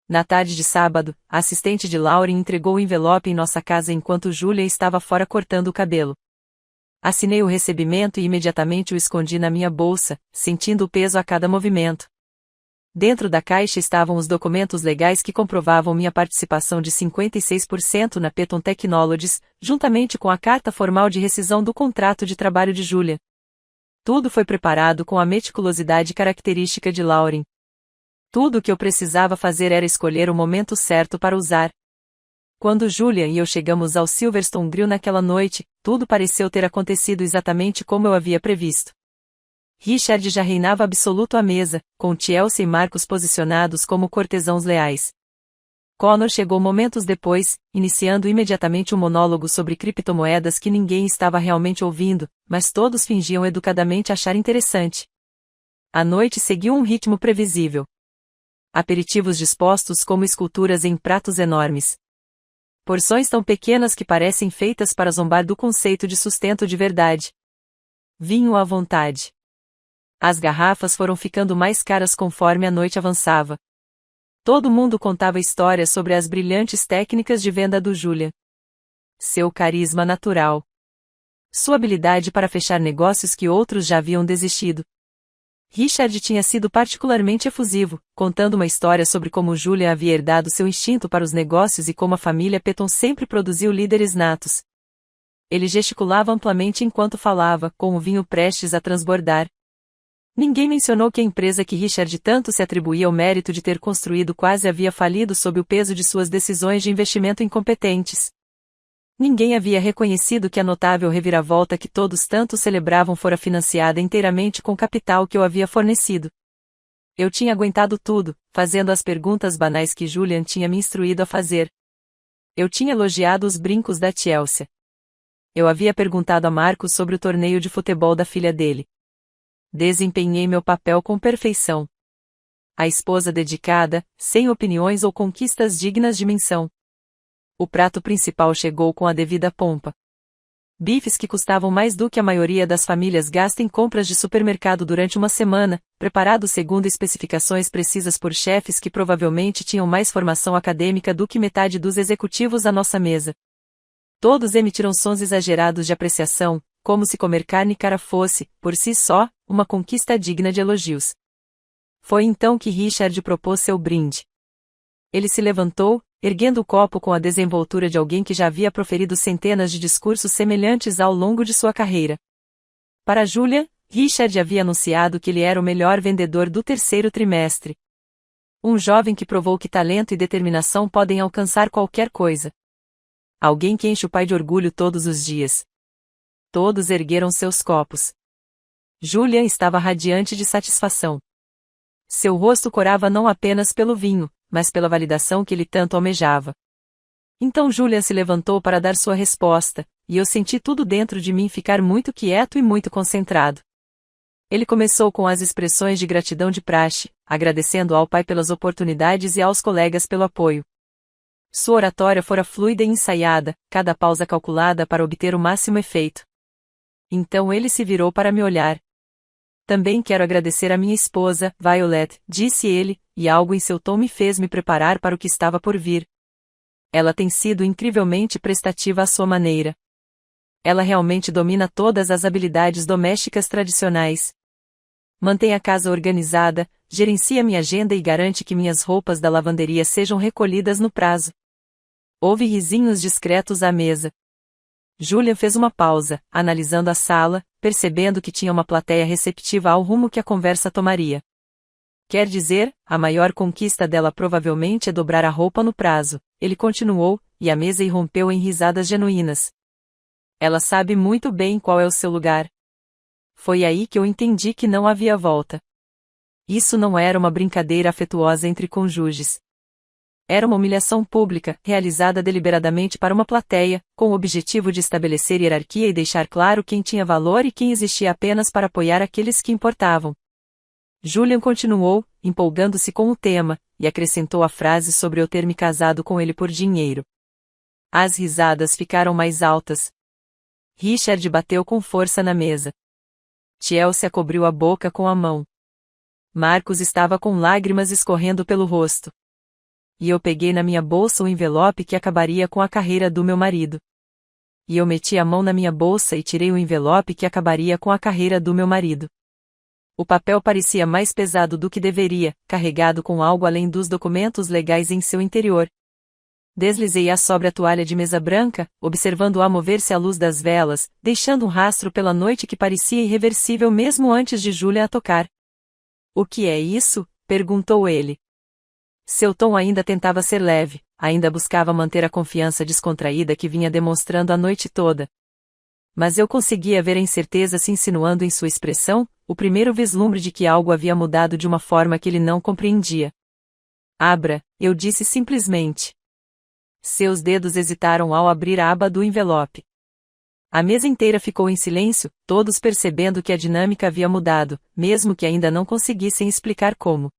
Na tarde de sábado, a assistente de Lauren entregou o envelope em nossa casa enquanto Julia estava fora cortando o cabelo. Assinei o recebimento e imediatamente o escondi na minha bolsa, sentindo o peso a cada movimento. Dentro da caixa estavam os documentos legais que comprovavam minha participação de 56% na Peton Technologies, juntamente com a carta formal de rescisão do contrato de trabalho de Julia. Tudo foi preparado com a meticulosidade característica de Lauren. Tudo o que eu precisava fazer era escolher o momento certo para usar. Quando Julian e eu chegamos ao Silverstone Grill naquela noite, tudo pareceu ter acontecido exatamente como eu havia previsto. Richard já reinava absoluto à mesa, com Chelsea e Marcus posicionados como cortesãos leais. Connor chegou momentos depois, iniciando imediatamente um monólogo sobre criptomoedas que ninguém estava realmente ouvindo, mas todos fingiam educadamente achar interessante. A noite seguiu um ritmo previsível. Aperitivos dispostos como esculturas em pratos enormes. Porções tão pequenas que parecem feitas para zombar do conceito de sustento de verdade. Vinho à vontade. As garrafas foram ficando mais caras conforme a noite avançava. Todo mundo contava histórias sobre as brilhantes técnicas de venda do Julian. Seu carisma natural. Sua habilidade para fechar negócios que outros já haviam desistido. Richard tinha sido particularmente efusivo, contando uma história sobre como Julian havia herdado seu instinto para os negócios e como a família Petton sempre produziu líderes natos. Ele gesticulava amplamente enquanto falava, com o vinho prestes a transbordar. Ninguém mencionou que a empresa que Richard tanto se atribuía o mérito de ter construído quase havia falido sob o peso de suas decisões de investimento incompetentes. Ninguém havia reconhecido que a notável reviravolta que todos tanto celebravam fora financiada inteiramente com capital que eu havia fornecido. Eu tinha aguentado tudo, fazendo as perguntas banais que Julian tinha me instruído a fazer. Eu tinha elogiado os brincos da Chelsea. Eu havia perguntado a Marcos sobre o torneio de futebol da filha dele. Desempenhei meu papel com perfeição. A esposa dedicada, sem opiniões ou conquistas dignas de menção. O prato principal chegou com a devida pompa. Bifes que custavam mais do que a maioria das famílias gasta em compras de supermercado durante uma semana, preparados segundo especificações precisas por chefes que provavelmente tinham mais formação acadêmica do que metade dos executivos à nossa mesa. Todos emitiram sons exagerados de apreciação, como se comer carne cara fosse, por si só, uma conquista digna de elogios. Foi então que Richard propôs seu brinde. Ele se levantou, erguendo o copo com a desenvoltura de alguém que já havia proferido centenas de discursos semelhantes ao longo de sua carreira. Para Julia, Richard havia anunciado que ele era o melhor vendedor do terceiro trimestre. Um jovem que provou que talento e determinação podem alcançar qualquer coisa. Alguém que enche o pai de orgulho todos os dias. Todos ergueram seus copos. Julian estava radiante de satisfação. Seu rosto corava não apenas pelo vinho, mas pela validação que ele tanto almejava. Então Julian se levantou para dar sua resposta, e eu senti tudo dentro de mim ficar muito quieto e muito concentrado. Ele começou com as expressões de gratidão de praxe, agradecendo ao pai pelas oportunidades e aos colegas pelo apoio. Sua oratória fora fluida e ensaiada, cada pausa calculada para obter o máximo efeito. Então ele se virou para me olhar. Também quero agradecer a minha esposa, Violet, disse ele, e algo em seu tom me fez me preparar para o que estava por vir. Ela tem sido incrivelmente prestativa à sua maneira. Ela realmente domina todas as habilidades domésticas tradicionais. Mantém a casa organizada, gerencia minha agenda e garante que minhas roupas da lavanderia sejam recolhidas no prazo. Houve risinhos discretos à mesa. Julian fez uma pausa, analisando a sala, percebendo que tinha uma plateia receptiva ao rumo que a conversa tomaria. Quer dizer, a maior conquista dela provavelmente é dobrar a roupa no prazo, ele continuou, e a mesa irrompeu em risadas genuínas. Ela sabe muito bem qual é o seu lugar. Foi aí que eu entendi que não havia volta. Isso não era uma brincadeira afetuosa entre cônjuges. Era uma humilhação pública, realizada deliberadamente para uma plateia, com o objetivo de estabelecer hierarquia e deixar claro quem tinha valor e quem existia apenas para apoiar aqueles que importavam. Julian continuou, empolgando-se com o tema, e acrescentou a frase sobre eu ter me casado com ele por dinheiro. As risadas ficaram mais altas. Richard bateu com força na mesa. Chelsea cobriu a boca com a mão. Marcos estava com lágrimas escorrendo pelo rosto. E eu peguei na minha bolsa o envelope que acabaria com a carreira do meu marido. E eu meti a mão na minha bolsa e tirei o envelope que acabaria com a carreira do meu marido. O papel parecia mais pesado do que deveria, carregado com algo além dos documentos legais em seu interior. Deslizei-a sobre a toalha de mesa branca, observando-a mover-se à luz das velas, deixando um rastro pela noite que parecia irreversível mesmo antes de Julia a tocar. O que é isso? Perguntou ele. Seu tom ainda tentava ser leve, ainda buscava manter a confiança descontraída que vinha demonstrando a noite toda. Mas eu conseguia ver a incerteza se insinuando em sua expressão, o primeiro vislumbre de que algo havia mudado de uma forma que ele não compreendia. Abra, eu disse simplesmente. Seus dedos hesitaram ao abrir a aba do envelope. A mesa inteira ficou em silêncio, todos percebendo que a dinâmica havia mudado, mesmo que ainda não conseguissem explicar como.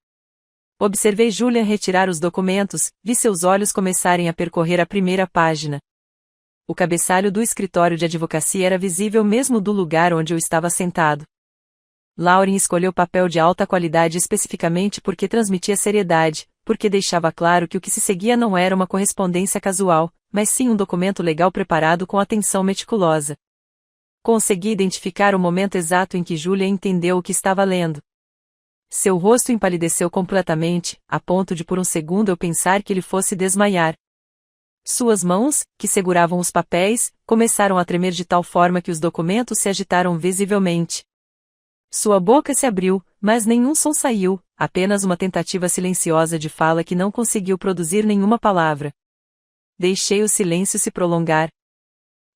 Observei Julian retirar os documentos, vi seus olhos começarem a percorrer a primeira página. O cabeçalho do escritório de advocacia era visível mesmo do lugar onde eu estava sentado. Lauren escolheu papel de alta qualidade especificamente porque transmitia seriedade, porque deixava claro que o que se seguia não era uma correspondência casual, mas sim um documento legal preparado com atenção meticulosa. Consegui identificar o momento exato em que Julian entendeu o que estava lendo. Seu rosto empalideceu completamente, a ponto de por um segundo eu pensar que ele fosse desmaiar. Suas mãos, que seguravam os papéis, começaram a tremer de tal forma que os documentos se agitaram visivelmente. Sua boca se abriu, mas nenhum som saiu, apenas uma tentativa silenciosa de fala que não conseguiu produzir nenhuma palavra. Deixei o silêncio se prolongar.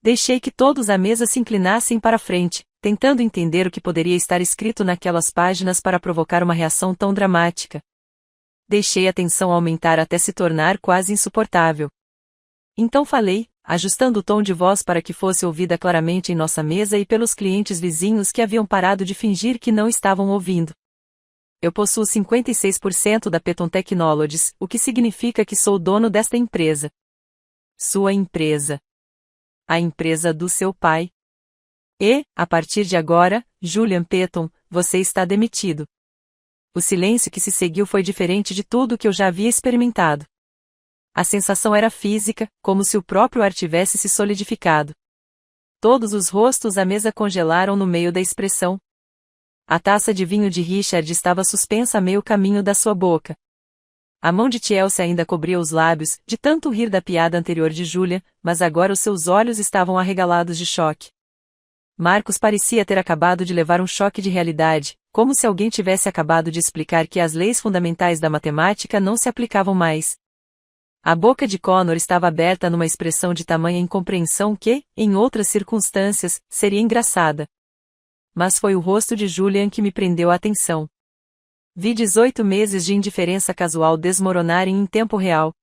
Deixei que todos à mesa se inclinassem para a frente, tentando entender o que poderia estar escrito naquelas páginas para provocar uma reação tão dramática. Deixei a tensão aumentar até se tornar quase insuportável. Então falei, ajustando o tom de voz para que fosse ouvida claramente em nossa mesa e pelos clientes vizinhos que haviam parado de fingir que não estavam ouvindo. Eu possuo 56% da Peton Technologies, o que significa que sou dono desta empresa. Sua empresa. A empresa do seu pai. E, a partir de agora, Julian Peton, você está demitido. O silêncio que se seguiu foi diferente de tudo que eu já havia experimentado. A sensação era física, como se o próprio ar tivesse se solidificado. Todos os rostos à mesa congelaram no meio da expressão. A taça de vinho de Richard estava suspensa a meio caminho da sua boca. A mão de Chelsea ainda cobria os lábios, de tanto rir da piada anterior de Julia, mas agora os seus olhos estavam arregalados de choque. Marcos parecia ter acabado de levar um choque de realidade, como se alguém tivesse acabado de explicar que as leis fundamentais da matemática não se aplicavam mais. A boca de Connor estava aberta numa expressão de tamanha incompreensão que, em outras circunstâncias, seria engraçada. Mas foi o rosto de Julian que me prendeu a atenção. Vi 18 meses de indiferença casual desmoronarem em tempo real.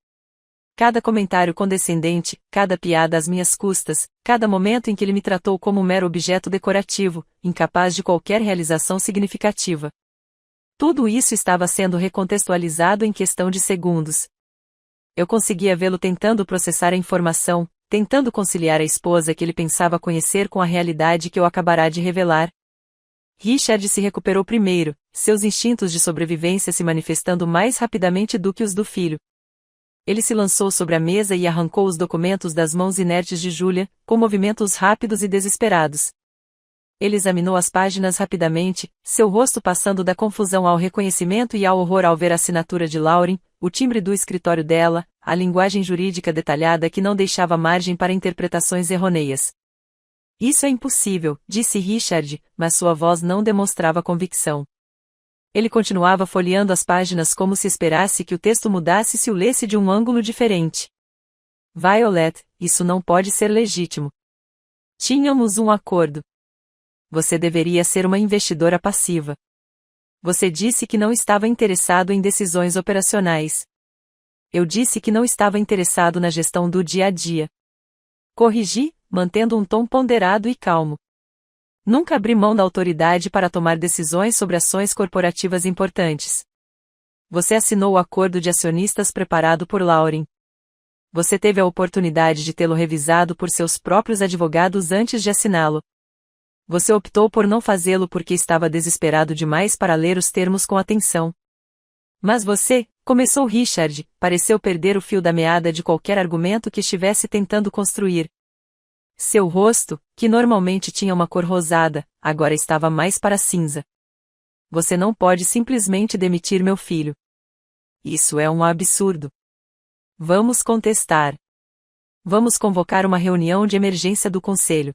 Cada comentário condescendente, cada piada às minhas custas, cada momento em que ele me tratou como um mero objeto decorativo, incapaz de qualquer realização significativa. Tudo isso estava sendo recontextualizado em questão de segundos. Eu conseguia vê-lo tentando processar a informação, tentando conciliar a esposa que ele pensava conhecer com a realidade que eu acabará de revelar. Richard se recuperou primeiro, seus instintos de sobrevivência se manifestando mais rapidamente do que os do filho. Ele se lançou sobre a mesa e arrancou os documentos das mãos inertes de Julia, com movimentos rápidos e desesperados. Ele examinou as páginas rapidamente, seu rosto passando da confusão ao reconhecimento e ao horror ao ver a assinatura de Lauren, o timbre do escritório dela, a linguagem jurídica detalhada que não deixava margem para interpretações errôneas. Isso é impossível, disse Richard, mas sua voz não demonstrava convicção. Ele continuava folheando as páginas como se esperasse que o texto mudasse se o lesse de um ângulo diferente. Violet, isso não pode ser legítimo. Tínhamos um acordo. Você deveria ser uma investidora passiva. Você disse que não estava interessado em decisões operacionais. Eu disse que não estava interessado na gestão do dia a dia. Corrigi, mantendo um tom ponderado e calmo. Nunca abri mão da autoridade para tomar decisões sobre ações corporativas importantes. Você assinou o acordo de acionistas preparado por Lauren. Você teve a oportunidade de tê-lo revisado por seus próprios advogados antes de assiná-lo. Você optou por não fazê-lo porque estava desesperado demais para ler os termos com atenção. Mas você, começou Richard, pareceu perder o fio da meada de qualquer argumento que estivesse tentando construir. Seu rosto, que normalmente tinha uma cor rosada, agora estava mais para cinza. Você não pode simplesmente demitir meu filho. Isso é um absurdo. Vamos contestar. Vamos convocar uma reunião de emergência do conselho.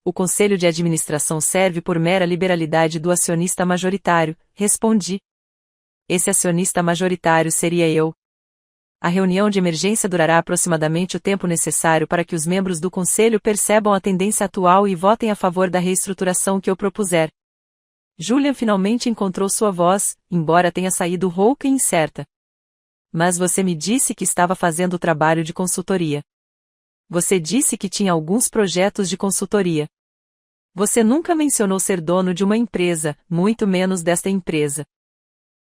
O conselho de administração serve por mera liberalidade do acionista majoritário, respondi. Esse acionista majoritário seria eu. A reunião de emergência durará aproximadamente o tempo necessário para que os membros do conselho percebam a tendência atual e votem a favor da reestruturação que eu propuser. Julian finalmente encontrou sua voz, embora tenha saído rouca e incerta. Mas você me disse que estava fazendo o trabalho de consultoria. Você disse que tinha alguns projetos de consultoria. Você nunca mencionou ser dono de uma empresa, muito menos desta empresa.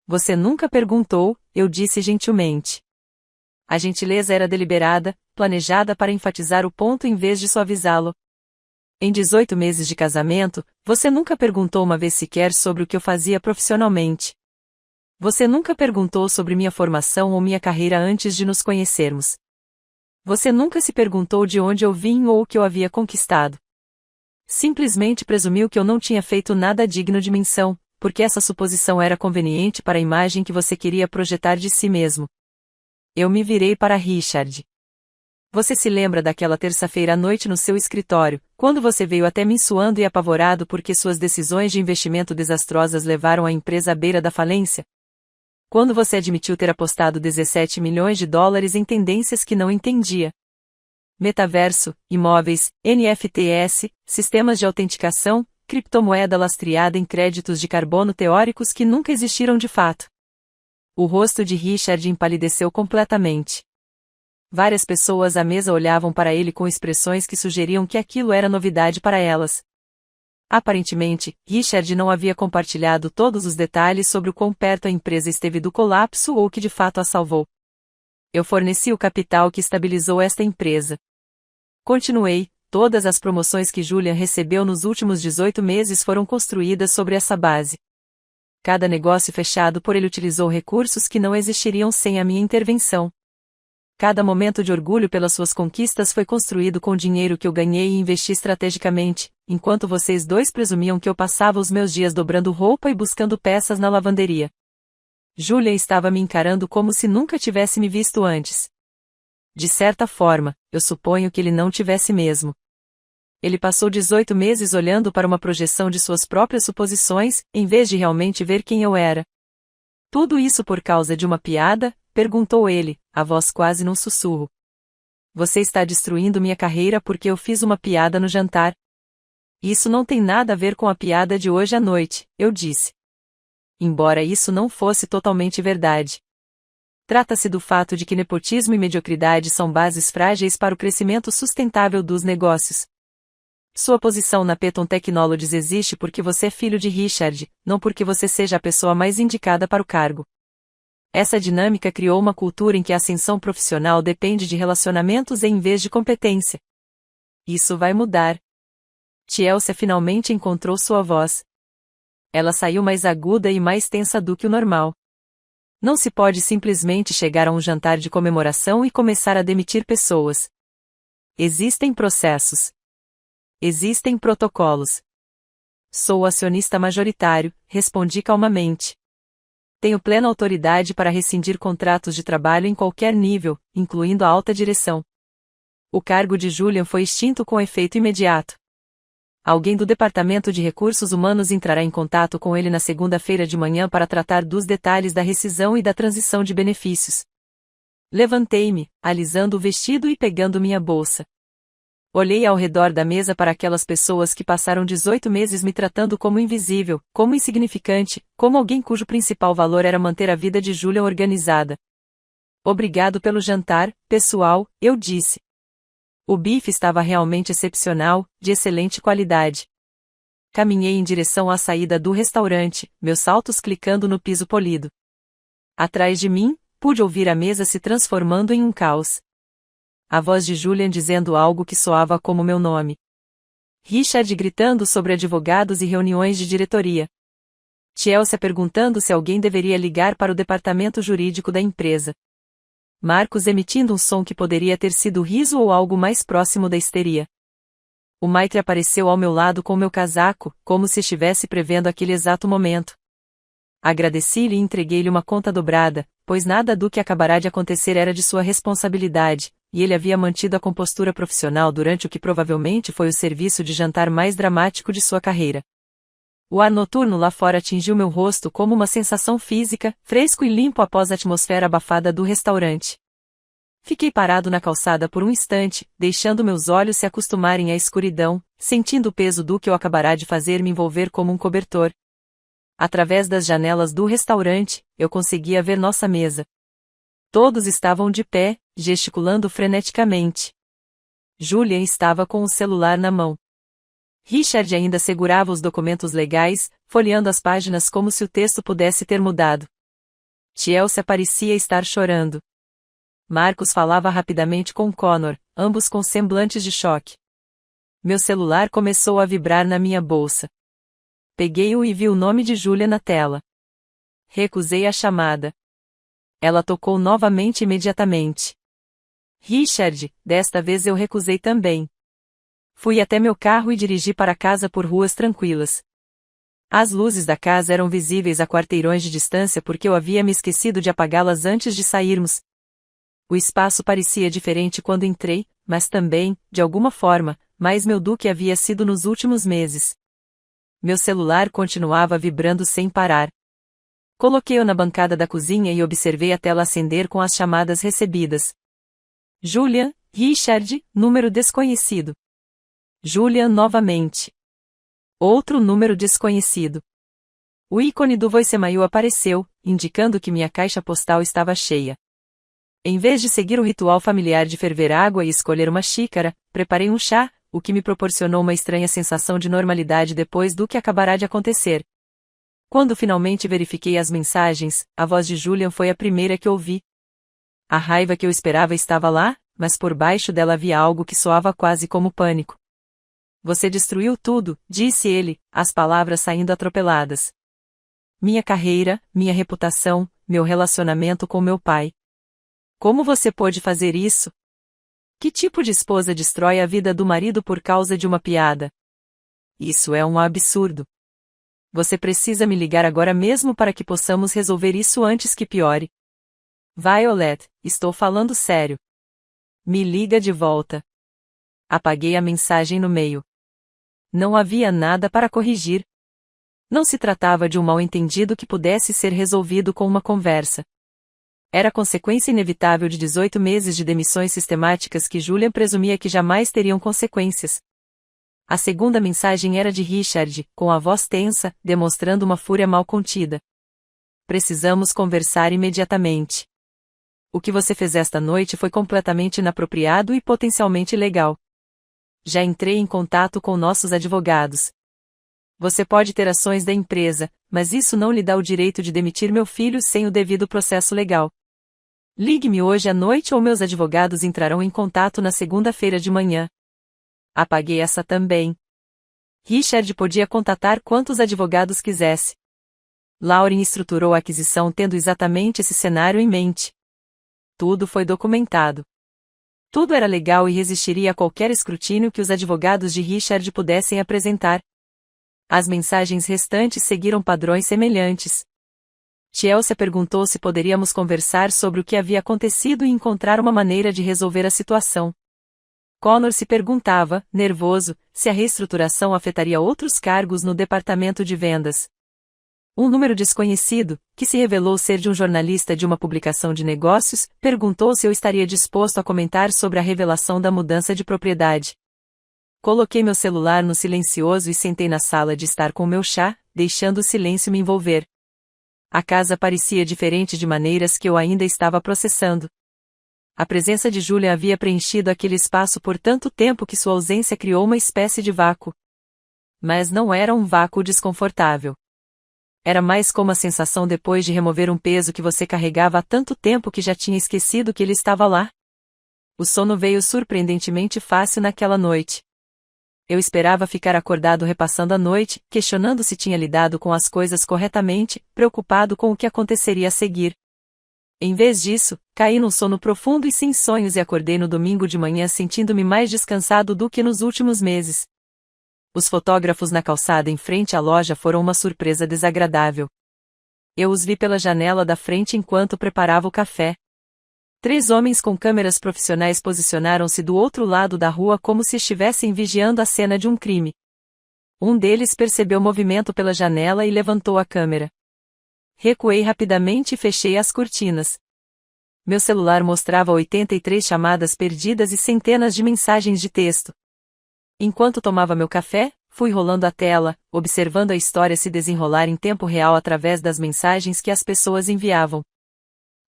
Você nunca perguntou, eu disse gentilmente. A gentileza era deliberada, planejada para enfatizar o ponto em vez de suavizá-lo. Em 18 meses de casamento, você nunca perguntou uma vez sequer sobre o que eu fazia profissionalmente. Você nunca perguntou sobre minha formação ou minha carreira antes de nos conhecermos. Você nunca se perguntou de onde eu vim ou o que eu havia conquistado. Simplesmente presumiu que eu não tinha feito nada digno de menção, porque essa suposição era conveniente para a imagem que você queria projetar de si mesmo. Eu me virei para Richard. Você se lembra daquela terça-feira à noite no seu escritório, quando você veio até mim suando e apavorado porque suas decisões de investimento desastrosas levaram a empresa à beira da falência? Quando você admitiu ter apostado 17 milhões de dólares em tendências que não entendia? Metaverso, imóveis, NFTs, sistemas de autenticação, criptomoeda lastreada em créditos de carbono teóricos que nunca existiram de fato. O rosto de Richard empalideceu completamente. Várias pessoas à mesa olhavam para ele com expressões que sugeriam que aquilo era novidade para elas. Aparentemente, Richard não havia compartilhado todos os detalhes sobre o quão perto a empresa esteve do colapso ou que de fato a salvou. Eu forneci o capital que estabilizou esta empresa. Continuei, todas as promoções que Julian recebeu nos últimos 18 meses foram construídas sobre essa base. Cada negócio fechado por ele utilizou recursos que não existiriam sem a minha intervenção. Cada momento de orgulho pelas suas conquistas foi construído com dinheiro que eu ganhei e investi estrategicamente, enquanto vocês dois presumiam que eu passava os meus dias dobrando roupa e buscando peças na lavanderia. Julia estava me encarando como se nunca tivesse me visto antes. De certa forma, eu suponho que ele não tivesse mesmo. Ele passou 18 meses olhando para uma projeção de suas próprias suposições, em vez de realmente ver quem eu era. Tudo isso por causa de uma piada? Perguntou ele, a voz quase num sussurro. Você está destruindo minha carreira porque eu fiz uma piada no jantar. Isso não tem nada a ver com a piada de hoje à noite, eu disse. Embora isso não fosse totalmente verdade. Trata-se do fato de que nepotismo e mediocridade são bases frágeis para o crescimento sustentável dos negócios. Sua posição na Peton Technologies existe porque você é filho de Richard, não porque você seja a pessoa mais indicada para o cargo. Essa dinâmica criou uma cultura em que a ascensão profissional depende de relacionamentos em vez de competência. Isso vai mudar. Chelsea finalmente encontrou sua voz. Ela saiu mais aguda e mais tensa do que o normal. Não se pode simplesmente chegar a um jantar de comemoração e começar a demitir pessoas. Existem processos. Existem protocolos. Sou o acionista majoritário, respondi calmamente. Tenho plena autoridade para rescindir contratos de trabalho em qualquer nível, incluindo a alta direção. O cargo de Julian foi extinto com efeito imediato. Alguém do Departamento de Recursos Humanos entrará em contato com ele na segunda-feira de manhã para tratar dos detalhes da rescisão e da transição de benefícios. Levantei-me, alisando o vestido e pegando minha bolsa. Olhei ao redor da mesa para aquelas pessoas que passaram 18 meses me tratando como invisível, como insignificante, como alguém cujo principal valor era manter a vida de Julian organizada. Obrigado pelo jantar, pessoal, eu disse. O bife estava realmente excepcional, de excelente qualidade. Caminhei em direção à saída do restaurante, meus saltos clicando no piso polido. Atrás de mim, pude ouvir a mesa se transformando em um caos. A voz de Julian dizendo algo que soava como meu nome. Richard gritando sobre advogados e reuniões de diretoria. Chelsea perguntando se alguém deveria ligar para o departamento jurídico da empresa. Marcos emitindo um som que poderia ter sido riso ou algo mais próximo da histeria. O Maitre apareceu ao meu lado com meu casaco, como se estivesse prevendo aquele exato momento. Agradeci-lhe e entreguei-lhe uma conta dobrada, pois nada do que acabará de acontecer era de sua responsabilidade, e ele havia mantido a compostura profissional durante o que provavelmente foi o serviço de jantar mais dramático de sua carreira. O ar noturno lá fora atingiu meu rosto como uma sensação física, fresco e limpo após a atmosfera abafada do restaurante. Fiquei parado na calçada por um instante, deixando meus olhos se acostumarem à escuridão, sentindo o peso do que eu acabara de fazer me envolver como um cobertor. Através das janelas do restaurante, eu conseguia ver nossa mesa. Todos estavam de pé, gesticulando freneticamente. Julian estava com o celular na mão. Richard ainda segurava os documentos legais, folheando as páginas como se o texto pudesse ter mudado. Chelsea parecia estar chorando. Marcus falava rapidamente com Connor, ambos com semblantes de choque. Meu celular começou a vibrar na minha bolsa. Peguei-o e vi o nome de Julia na tela. Recusei a chamada. Ela tocou novamente imediatamente. Richard, desta vez eu recusei também. Fui até meu carro e dirigi para casa por ruas tranquilas. As luzes da casa eram visíveis a quarteirões de distância porque eu havia me esquecido de apagá-las antes de sairmos. O espaço parecia diferente quando entrei, mas também, de alguma forma, mais meu do que havia sido nos últimos meses. Meu celular continuava vibrando sem parar. Coloquei-o na bancada da cozinha e observei a tela acender com as chamadas recebidas. Julian, Richard, número desconhecido. Julian novamente. Outro número desconhecido. O ícone do voicemail apareceu, indicando que minha caixa postal estava cheia. Em vez de seguir o ritual familiar de ferver água e escolher uma xícara, preparei um chá, o que me proporcionou uma estranha sensação de normalidade depois do que acabará de acontecer. Quando finalmente verifiquei as mensagens, a voz de Julian foi a primeira que ouvi. A raiva que eu esperava estava lá, mas por baixo dela havia algo que soava quase como pânico. Você destruiu tudo, disse ele, as palavras saindo atropeladas. Minha carreira, minha reputação, meu relacionamento com meu pai. Como você pôde fazer isso? Que tipo de esposa destrói a vida do marido por causa de uma piada? Isso é um absurdo. Você precisa me ligar agora mesmo para que possamos resolver isso antes que piore. Violet, estou falando sério. Me liga de volta. Apaguei a mensagem no meio. Não havia nada para corrigir. Não se tratava de um mal-entendido que pudesse ser resolvido com uma conversa. Era consequência inevitável de 18 meses de demissões sistemáticas que Julian presumia que jamais teriam consequências. A segunda mensagem era de Richard, com a voz tensa, demonstrando uma fúria mal contida. Precisamos conversar imediatamente. O que você fez esta noite foi completamente inapropriado e potencialmente ilegal. Já entrei em contato com nossos advogados. Você pode ter ações da empresa, mas isso não lhe dá o direito de demitir meu filho sem o devido processo legal. Ligue-me hoje à noite ou meus advogados entrarão em contato na segunda-feira de manhã. Apaguei essa também. Richard podia contatar quantos advogados quisesse. Lauren estruturou a aquisição tendo exatamente esse cenário em mente. Tudo foi documentado. Tudo era legal e resistiria a qualquer escrutínio que os advogados de Richard pudessem apresentar. As mensagens restantes seguiram padrões semelhantes. Chelsea perguntou se poderíamos conversar sobre o que havia acontecido e encontrar uma maneira de resolver a situação. Connor se perguntava, nervoso, se a reestruturação afetaria outros cargos no departamento de vendas. Um número desconhecido, que se revelou ser de um jornalista de uma publicação de negócios, perguntou se eu estaria disposto a comentar sobre a revelação da mudança de propriedade. Coloquei meu celular no silencioso e sentei na sala de estar com meu chá, deixando o silêncio me envolver. A casa parecia diferente de maneiras que eu ainda estava processando. A presença de Julia havia preenchido aquele espaço por tanto tempo que sua ausência criou uma espécie de vácuo. Mas não era um vácuo desconfortável. Era mais como a sensação depois de remover um peso que você carregava há tanto tempo que já tinha esquecido que ele estava lá. O sono veio surpreendentemente fácil naquela noite. Eu esperava ficar acordado repassando a noite, questionando se tinha lidado com as coisas corretamente, preocupado com o que aconteceria a seguir. Em vez disso, caí num sono profundo e sem sonhos e acordei no domingo de manhã sentindo-me mais descansado do que nos últimos meses. Os fotógrafos na calçada em frente à loja foram uma surpresa desagradável. Eu os vi pela janela da frente enquanto preparava o café. 3 homens com câmeras profissionais posicionaram-se do outro lado da rua como se estivessem vigiando a cena de um crime. Um deles percebeu o movimento pela janela e levantou a câmera. Recuei rapidamente e fechei as cortinas. Meu celular mostrava 83 chamadas perdidas e centenas de mensagens de texto. Enquanto tomava meu café, fui rolando a tela, observando a história se desenrolar em tempo real através das mensagens que as pessoas enviavam.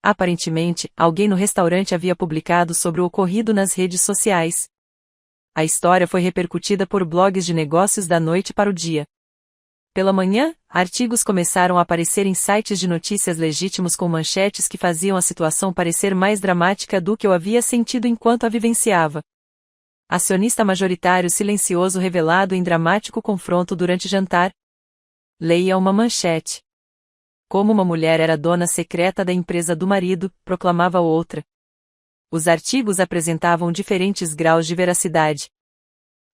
Aparentemente, alguém no restaurante havia publicado sobre o ocorrido nas redes sociais. A história foi repercutida por blogs de negócios da noite para o dia. Pela manhã, artigos começaram a aparecer em sites de notícias legítimos com manchetes que faziam a situação parecer mais dramática do que eu havia sentido enquanto a vivenciava. Acionista majoritário silencioso revelado em dramático confronto durante jantar. Leia uma manchete. Como uma mulher era dona secreta da empresa do marido, proclamava outra. Os artigos apresentavam diferentes graus de veracidade.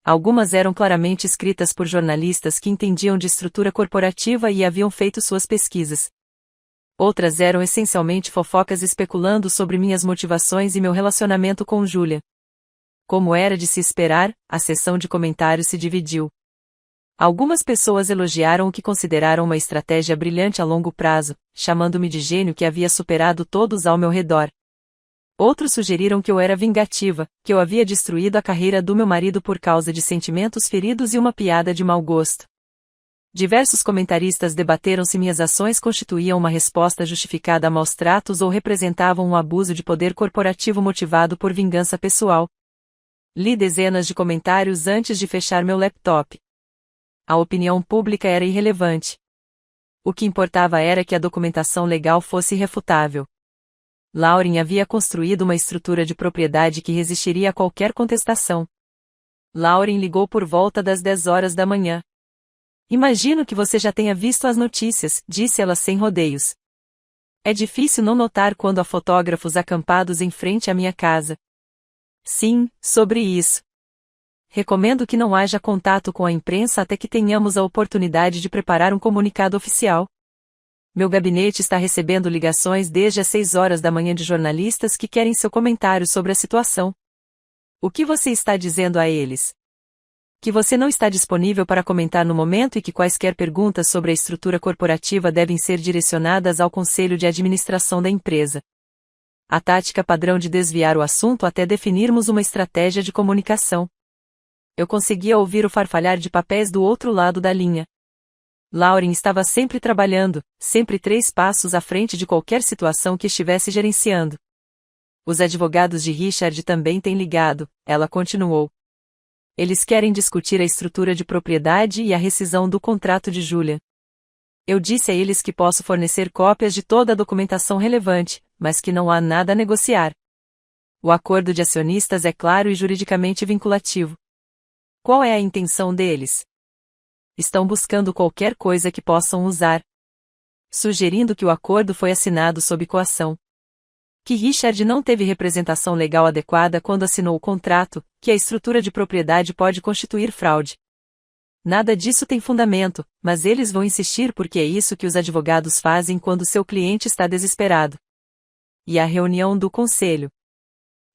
Algumas eram claramente escritas por jornalistas que entendiam de estrutura corporativa e haviam feito suas pesquisas. Outras eram essencialmente fofocas especulando sobre minhas motivações e meu relacionamento com Julia. Como era de se esperar, a seção de comentários se dividiu. Algumas pessoas elogiaram o que consideraram uma estratégia brilhante a longo prazo, chamando-me de gênio que havia superado todos ao meu redor. Outros sugeriram que eu era vingativa, que eu havia destruído a carreira do meu marido por causa de sentimentos feridos e uma piada de mau gosto. Diversos comentaristas debateram se minhas ações constituíam uma resposta justificada a maus tratos ou representavam um abuso de poder corporativo motivado por vingança pessoal. Li dezenas de comentários antes de fechar meu laptop. A opinião pública era irrelevante. O que importava era que a documentação legal fosse irrefutável. Lauren havia construído uma estrutura de propriedade que resistiria a qualquer contestação. Lauren ligou por volta das 10 horas da manhã. Imagino que você já tenha visto as notícias, disse ela sem rodeios. É difícil não notar quando há fotógrafos acampados em frente à minha casa. Sim, sobre isso. Recomendo que não haja contato com a imprensa até que tenhamos a oportunidade de preparar um comunicado oficial. Meu gabinete está recebendo ligações desde as 6 horas da manhã de jornalistas que querem seu comentário sobre a situação. O que você está dizendo a eles? Que você não está disponível para comentar no momento e que quaisquer perguntas sobre a estrutura corporativa devem ser direcionadas ao conselho de administração da empresa. A tática padrão de desviar o assunto até definirmos uma estratégia de comunicação. Eu conseguia ouvir o farfalhar de papéis do outro lado da linha. Lauren estava sempre trabalhando, sempre 3 passos à frente de qualquer situação que estivesse gerenciando. Os advogados de Richard também têm ligado, ela continuou. Eles querem discutir a estrutura de propriedade e a rescisão do contrato de Julia. Eu disse a eles que posso fornecer cópias de toda a documentação relevante, mas que não há nada a negociar. O acordo de acionistas é claro e juridicamente vinculativo. Qual é a intenção deles? Estão buscando qualquer coisa que possam usar. Sugerindo que o acordo foi assinado sob coação. Que Richard não teve representação legal adequada quando assinou o contrato, que a estrutura de propriedade pode constituir fraude. Nada disso tem fundamento, mas eles vão insistir porque é isso que os advogados fazem quando seu cliente está desesperado. E a reunião do conselho.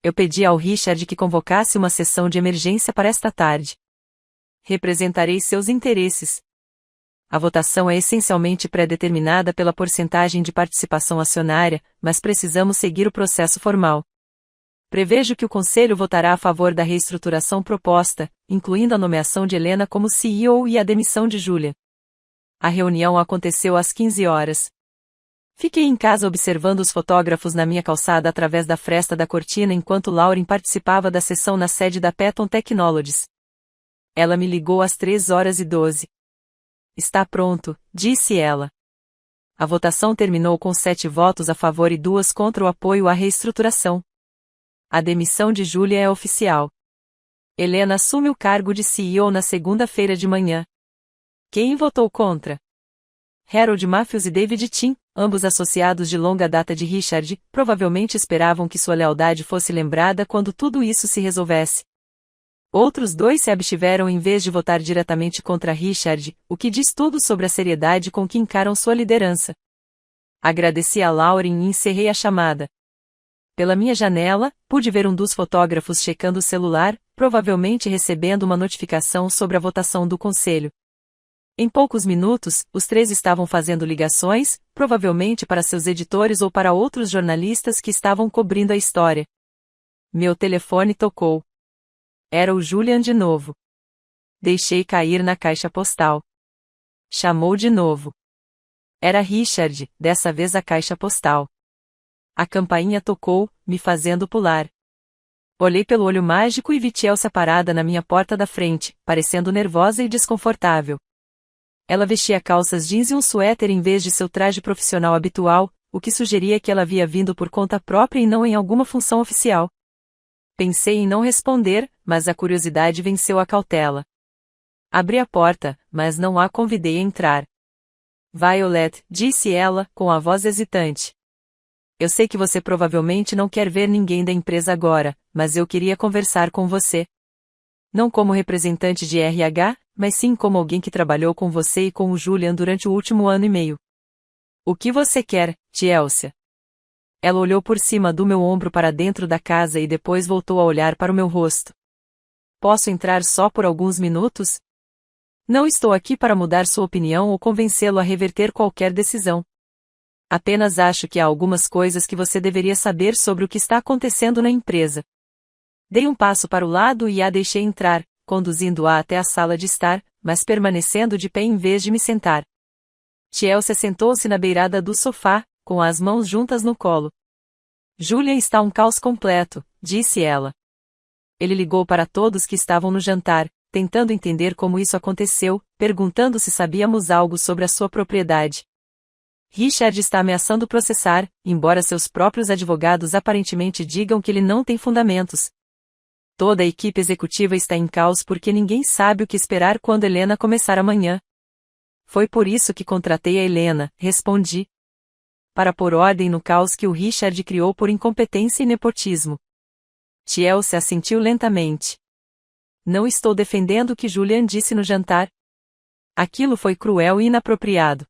Eu pedi ao Richard que convocasse uma sessão de emergência para esta tarde. Representarei seus interesses. A votação é essencialmente pré-determinada pela porcentagem de participação acionária, mas precisamos seguir o processo formal. Prevejo que o Conselho votará a favor da reestruturação proposta, incluindo a nomeação de Helena como CEO e a demissão de Julia. A reunião aconteceu às 15 horas. Fiquei em casa observando os fotógrafos na minha calçada através da fresta da cortina enquanto Lauren participava da sessão na sede da Patton Technologies. Ela me ligou às 3h12. Está pronto, disse ela. A votação terminou com 7 votos a favor e 2 contra o apoio à reestruturação. A demissão de Julia é oficial. Helena assume o cargo de CEO na segunda-feira de manhã. Quem votou contra? Harold Matthews e David Tim, ambos associados de longa data de Richard, provavelmente esperavam que sua lealdade fosse lembrada quando tudo isso se resolvesse. Outros 2 se abstiveram em vez de votar diretamente contra Richard, o que diz tudo sobre a seriedade com que encaram sua liderança. Agradeci a Lauren e encerrei a chamada. Pela minha janela, pude ver um dos fotógrafos checando o celular, provavelmente recebendo uma notificação sobre a votação do conselho. Em poucos minutos, os três estavam fazendo ligações, provavelmente para seus editores ou para outros jornalistas que estavam cobrindo a história. Meu telefone tocou. Era o Julian de novo. Deixei cair na caixa postal. Chamou de novo. Era Richard, dessa vez a caixa postal. A campainha tocou, me fazendo pular. Olhei pelo olho mágico e vi Chelsea parada na minha porta da frente, parecendo nervosa e desconfortável. Ela vestia calças jeans e um suéter em vez de seu traje profissional habitual, o que sugeria que ela havia vindo por conta própria e não em alguma função oficial. Pensei em não responder, mas a curiosidade venceu a cautela. Abri a porta, mas não a convidei a entrar. Violet, disse ela, com a voz hesitante. Eu sei que você provavelmente não quer ver ninguém da empresa agora, mas eu queria conversar com você. Não como representante de RH, mas sim como alguém que trabalhou com você e com o Julian durante o último ano e meio. O que você quer, Chelsea? Ela olhou por cima do meu ombro para dentro da casa e depois voltou a olhar para o meu rosto. Posso entrar só por alguns minutos? Não estou aqui para mudar sua opinião ou convencê-lo a reverter qualquer decisão. Apenas acho que há algumas coisas que você deveria saber sobre o que está acontecendo na empresa. Dei um passo para o lado e a deixei entrar, conduzindo-a até a sala de estar, mas permanecendo de pé em vez de me sentar. Chelsea sentou-se na beirada do sofá, com as mãos juntas no colo. Julian está um caos completo, disse ela. Ele ligou para todos que estavam no jantar, tentando entender como isso aconteceu, perguntando se sabíamos algo sobre a sua propriedade. Richard está ameaçando processar, embora seus próprios advogados aparentemente digam que ele não tem fundamentos. Toda a equipe executiva está em caos porque ninguém sabe o que esperar quando Helena começar amanhã. Foi por isso que contratei a Helena, respondi. Para pôr ordem no caos que o Richard criou por incompetência e nepotismo. Chelsea assentiu lentamente. Não estou defendendo o que Julian disse no jantar. Aquilo foi cruel e inapropriado.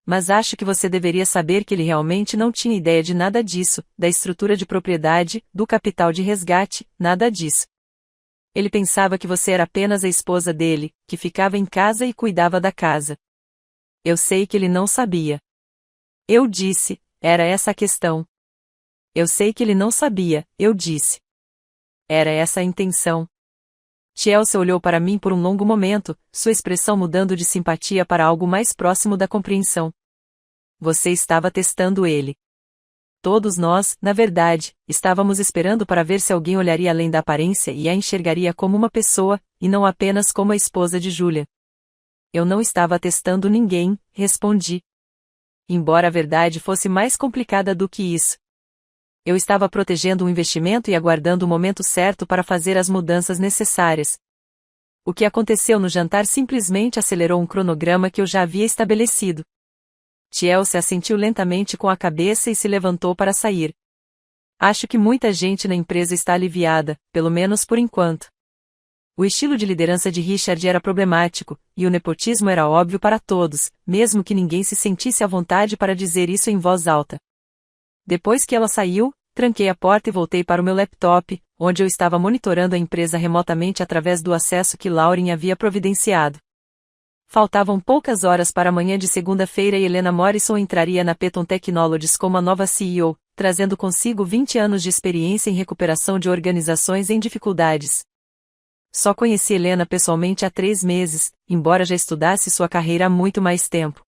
Mas acho que você deveria saber que ele realmente não tinha ideia de nada disso, da estrutura de propriedade, do capital de resgate, nada disso. Ele pensava que você era apenas a esposa dele, que ficava em casa e cuidava da casa. Eu sei que ele não sabia. Eu disse, era essa a questão. Eu sei que ele não sabia, eu disse. Era essa a intenção. Chelsea olhou para mim por um longo momento, sua expressão mudando de simpatia para algo mais próximo da compreensão. Você estava testando ele. Todos nós, na verdade, estávamos esperando para ver se alguém olharia além da aparência e a enxergaria como uma pessoa, e não apenas como a esposa de Julian. Eu não estava testando ninguém, respondi. Embora a verdade fosse mais complicada do que isso. Eu estava protegendo um investimento e aguardando o momento certo para fazer as mudanças necessárias. O que aconteceu no jantar simplesmente acelerou um cronograma que eu já havia estabelecido. Chelsea assentiu lentamente com a cabeça e se levantou para sair. Acho que muita gente na empresa está aliviada, pelo menos por enquanto. O estilo de liderança de Richard era problemático, e o nepotismo era óbvio para todos, mesmo que ninguém se sentisse à vontade para dizer isso em voz alta. Depois que ela saiu, tranquei a porta e voltei para o meu laptop, onde eu estava monitorando a empresa remotamente através do acesso que Lauren havia providenciado. Faltavam poucas horas para a manhã de segunda-feira e Helena Morrison entraria na Peton Technologies como a nova CEO, trazendo consigo 20 anos de experiência em recuperação de organizações em dificuldades. Só conheci Helena pessoalmente há 3 meses, embora já estudasse sua carreira há muito mais tempo.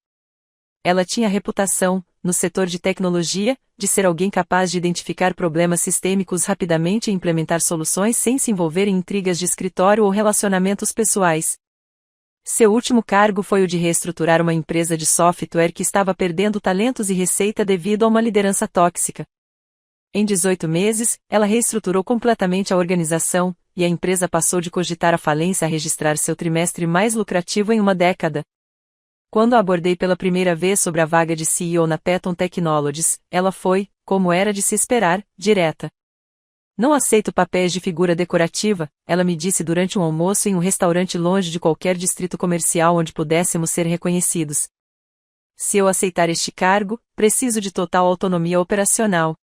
Ela tinha reputação, no setor de tecnologia, de ser alguém capaz de identificar problemas sistêmicos rapidamente e implementar soluções sem se envolver em intrigas de escritório ou relacionamentos pessoais. Seu último cargo foi o de reestruturar uma empresa de software que estava perdendo talentos e receita devido a uma liderança tóxica. Em 18 meses, ela reestruturou completamente a organização, e a empresa passou de cogitar a falência a registrar seu trimestre mais lucrativo em uma década. Quando a abordei pela primeira vez sobre a vaga de CEO na Peton Technologies, ela foi, como era de se esperar, direta. Não aceito papéis de figura decorativa, ela me disse durante um almoço em um restaurante longe de qualquer distrito comercial onde pudéssemos ser reconhecidos. Se eu aceitar este cargo, preciso de total autonomia operacional.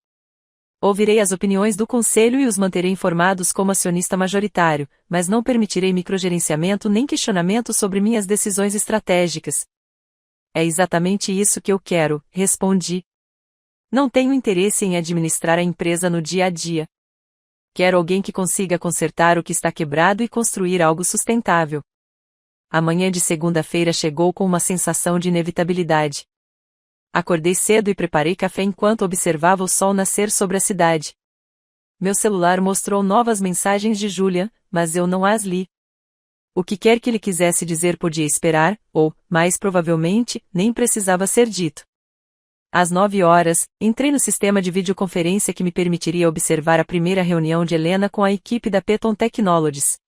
Ouvirei as opiniões do conselho e os manterei informados como acionista majoritário, mas não permitirei microgerenciamento nem questionamento sobre minhas decisões estratégicas. É exatamente isso que eu quero, respondi. Não tenho interesse em administrar a empresa no dia a dia. Quero alguém que consiga consertar o que está quebrado e construir algo sustentável. A manhã de segunda-feira chegou com uma sensação de inevitabilidade. Acordei cedo e preparei café enquanto observava o sol nascer sobre a cidade. Meu celular mostrou novas mensagens de Julian, mas eu não as li. O que quer que ele quisesse dizer podia esperar, ou, mais provavelmente, nem precisava ser dito. Às 9 horas, entrei no sistema de videoconferência que me permitiria observar a primeira reunião de Helena com a equipe da Peton Technologies.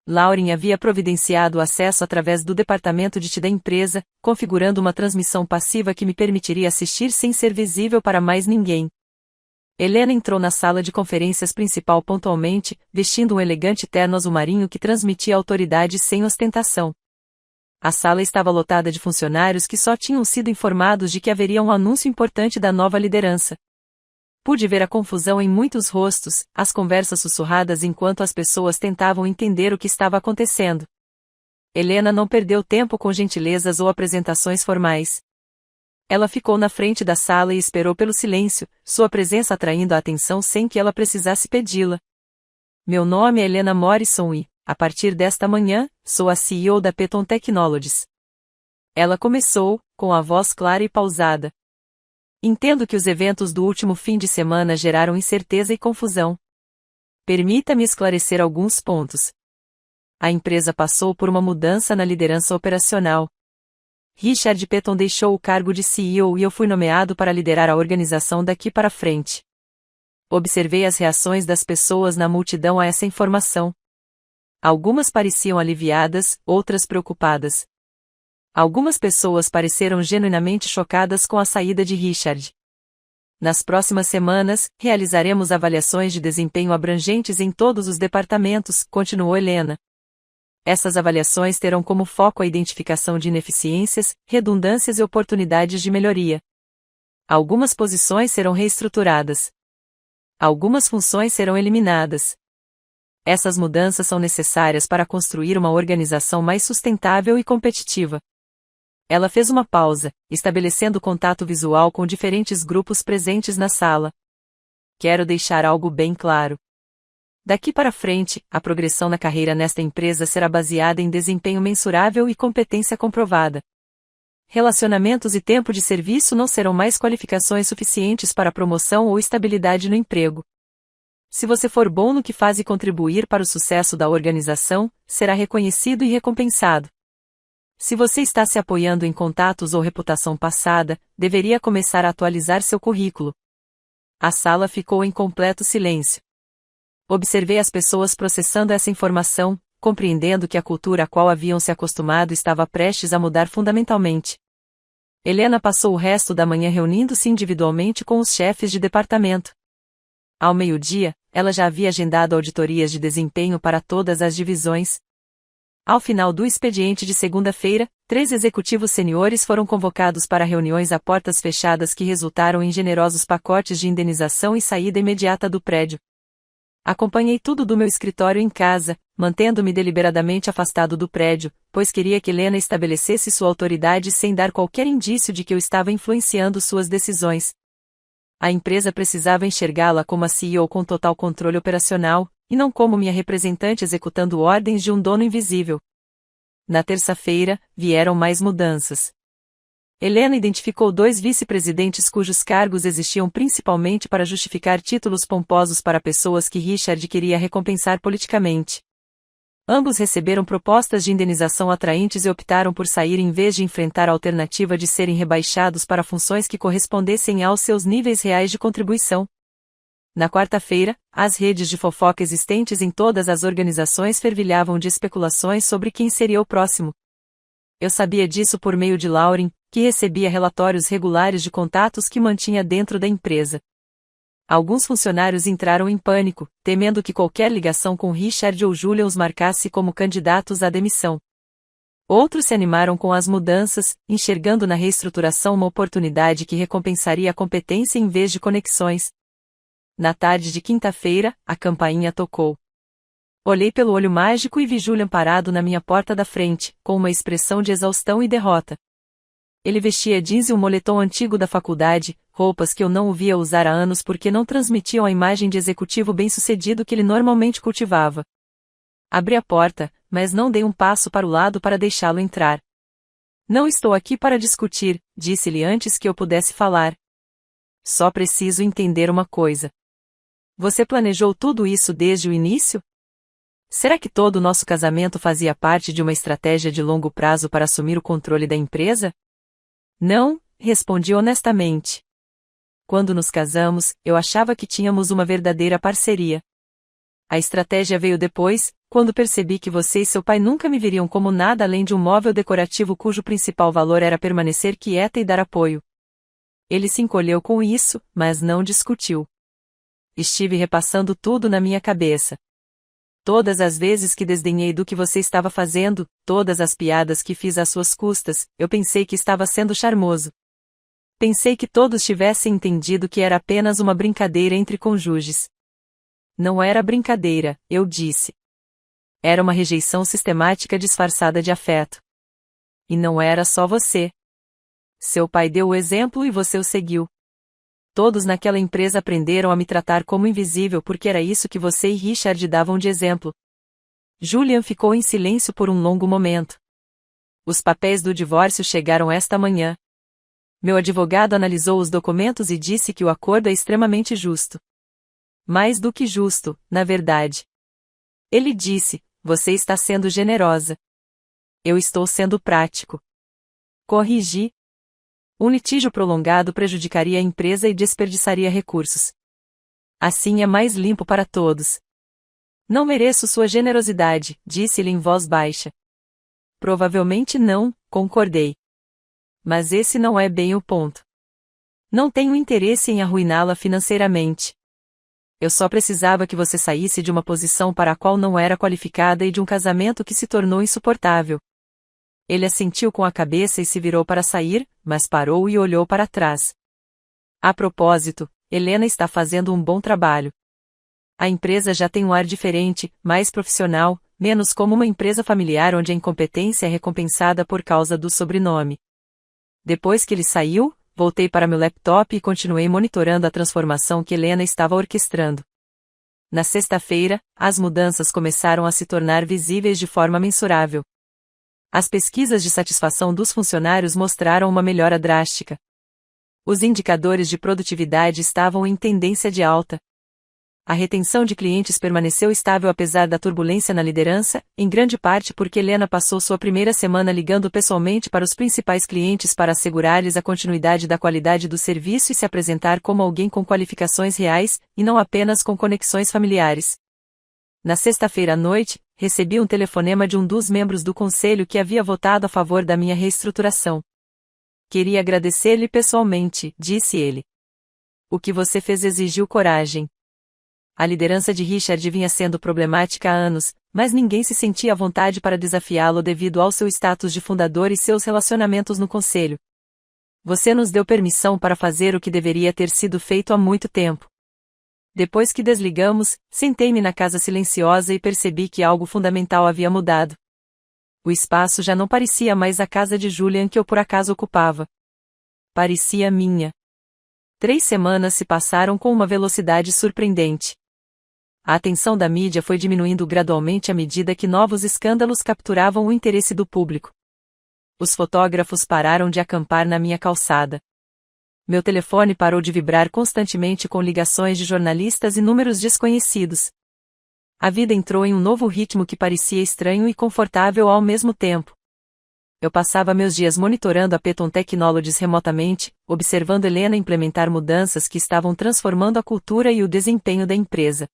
Lauren havia providenciado o acesso através do departamento de TI da empresa, configurando uma transmissão passiva que me permitiria assistir sem ser visível para mais ninguém. Helena entrou na sala de conferências principal pontualmente, vestindo um elegante terno azul marinho que transmitia autoridade sem ostentação. A sala estava lotada de funcionários que só tinham sido informados de que haveria um anúncio importante da nova liderança. Pude ver a confusão em muitos rostos, as conversas sussurradas enquanto as pessoas tentavam entender o que estava acontecendo. Helena não perdeu tempo com gentilezas ou apresentações formais. Ela ficou na frente da sala e esperou pelo silêncio, sua presença atraindo a atenção sem que ela precisasse pedi-la. Meu nome é Helena Morrison e, a partir desta manhã, sou a CEO da Peton Technologies. Ela começou, com a voz clara e pausada. Entendo que os eventos do último fim de semana geraram incerteza e confusão. Permita-me esclarecer alguns pontos. A empresa passou por uma mudança na liderança operacional. Richard Peton deixou o cargo de CEO e eu fui nomeado para liderar a organização daqui para frente. Observei as reações das pessoas na multidão a essa informação. Algumas pareciam aliviadas, outras preocupadas. Algumas pessoas pareceram genuinamente chocadas com a saída de Richard. Nas próximas semanas, realizaremos avaliações de desempenho abrangentes em todos os departamentos, continuou Helena. Essas avaliações terão como foco a identificação de ineficiências, redundâncias e oportunidades de melhoria. Algumas posições serão reestruturadas. Algumas funções serão eliminadas. Essas mudanças são necessárias para construir uma organização mais sustentável e competitiva. Ela fez uma pausa, estabelecendo contato visual com diferentes grupos presentes na sala. Quero deixar algo bem claro. Daqui para frente, a progressão na carreira nesta empresa será baseada em desempenho mensurável e competência comprovada. Relacionamentos e tempo de serviço não serão mais qualificações suficientes para promoção ou estabilidade no emprego. Se você for bom no que faz e contribuir para o sucesso da organização, será reconhecido e recompensado. Se você está se apoiando em contatos ou reputação passada, deveria começar a atualizar seu currículo. A sala ficou em completo silêncio. Observei as pessoas processando essa informação, compreendendo que a cultura a qual haviam se acostumado estava prestes a mudar fundamentalmente. Helena passou o resto da manhã reunindo-se individualmente com os chefes de departamento. Ao meio-dia, ela já havia agendado auditorias de desempenho para todas as divisões. Ao final do expediente de segunda-feira, 3 executivos seniores foram convocados para reuniões a portas fechadas que resultaram em generosos pacotes de indenização e saída imediata do prédio. Acompanhei tudo do meu escritório em casa, mantendo-me deliberadamente afastado do prédio, pois queria que Helena estabelecesse sua autoridade sem dar qualquer indício de que eu estava influenciando suas decisões. A empresa precisava enxergá-la como a CEO com total controle operacional, e não como minha representante executando ordens de um dono invisível. Na terça-feira, vieram mais mudanças. Helena identificou 2 vice-presidentes cujos cargos existiam principalmente para justificar títulos pomposos para pessoas que Richard queria recompensar politicamente. Ambos receberam propostas de indenização atraentes e optaram por sair em vez de enfrentar a alternativa de serem rebaixados para funções que correspondessem aos seus níveis reais de contribuição. Na quarta-feira, as redes de fofoca existentes em todas as organizações fervilhavam de especulações sobre quem seria o próximo. Eu sabia disso por meio de Lauren, que recebia relatórios regulares de contatos que mantinha dentro da empresa. Alguns funcionários entraram em pânico, temendo que qualquer ligação com Richard ou Julian os marcasse como candidatos à demissão. Outros se animaram com as mudanças, enxergando na reestruturação uma oportunidade que recompensaria a competência em vez de conexões. Na tarde de quinta-feira, a campainha tocou. Olhei pelo olho mágico e vi Julian parado na minha porta da frente, com uma expressão de exaustão e derrota. Ele vestia jeans e um moletom antigo da faculdade, roupas que eu não o via usar há anos porque não transmitiam a imagem de executivo bem-sucedido que ele normalmente cultivava. Abri a porta, mas não dei um passo para o lado para deixá-lo entrar. Não estou aqui para discutir, disse-lhe antes que eu pudesse falar. Só preciso entender uma coisa. Você planejou tudo isso desde o início? Será que todo o nosso casamento fazia parte de uma estratégia de longo prazo para assumir o controle da empresa? Não, respondi honestamente. Quando nos casamos, eu achava que tínhamos uma verdadeira parceria. A estratégia veio depois, quando percebi que você e seu pai nunca me viriam como nada além de um móvel decorativo cujo principal valor era permanecer quieta e dar apoio. Ele se encolheu com isso, mas não discutiu. Estive repassando tudo na minha cabeça. Todas as vezes que desdenhei do que você estava fazendo, todas as piadas que fiz às suas custas, eu pensei que estava sendo charmoso. Pensei que todos tivessem entendido que era apenas uma brincadeira entre cônjuges. Não era brincadeira, eu disse. Era uma rejeição sistemática disfarçada de afeto. E não era só você. Seu pai deu o exemplo e você o seguiu. Todos naquela empresa aprenderam a me tratar como invisível porque era isso que você e Richard davam de exemplo. Julian ficou em silêncio por um longo momento. Os papéis do divórcio chegaram esta manhã. Meu advogado analisou os documentos e disse que o acordo é extremamente justo. Mais do que justo, na verdade. Ele disse, você está sendo generosa. Eu estou sendo prático. Corrigi. Um litígio prolongado prejudicaria a empresa e desperdiçaria recursos. Assim é mais limpo para todos. Não mereço sua generosidade, disse-lhe em voz baixa. Provavelmente não, concordei. Mas esse não é bem o ponto. Não tenho interesse em arruiná-la financeiramente. Eu só precisava que você saísse de uma posição para a qual não era qualificada e de um casamento que se tornou insuportável. Ele assentiu com a cabeça e se virou para sair, mas parou e olhou para trás. A propósito, Helena está fazendo um bom trabalho. A empresa já tem um ar diferente, mais profissional, menos como uma empresa familiar onde a incompetência é recompensada por causa do sobrenome. Depois que ele saiu, voltei para meu laptop e continuei monitorando a transformação que Helena estava orquestrando. Na sexta-feira, as mudanças começaram a se tornar visíveis de forma mensurável. As pesquisas de satisfação dos funcionários mostraram uma melhora drástica. Os indicadores de produtividade estavam em tendência de alta. A retenção de clientes permaneceu estável apesar da turbulência na liderança, em grande parte porque Helena passou sua primeira semana ligando pessoalmente para os principais clientes para assegurar-lhes a continuidade da qualidade do serviço e se apresentar como alguém com qualificações reais, e não apenas com conexões familiares. Na sexta-feira à noite, recebi um telefonema de um dos membros do conselho que havia votado a favor da minha reestruturação. Queria agradecer-lhe pessoalmente, disse ele. O que você fez exigiu coragem. A liderança de Richard vinha sendo problemática há anos, mas ninguém se sentia à vontade para desafiá-lo devido ao seu status de fundador e seus relacionamentos no conselho. Você nos deu permissão para fazer o que deveria ter sido feito há muito tempo. Depois que desligamos, sentei-me na casa silenciosa e percebi que algo fundamental havia mudado. O espaço já não parecia mais a casa de Julian que eu por acaso ocupava. Parecia minha. 3 semanas se passaram com uma velocidade surpreendente. A atenção da mídia foi diminuindo gradualmente à medida que novos escândalos capturavam o interesse do público. Os fotógrafos pararam de acampar na minha calçada. Meu telefone parou de vibrar constantemente com ligações de jornalistas e números desconhecidos. A vida entrou em um novo ritmo que parecia estranho e confortável ao mesmo tempo. Eu passava meus dias monitorando a Peton Technologies remotamente, observando Helena implementar mudanças que estavam transformando a cultura e o desempenho da empresa.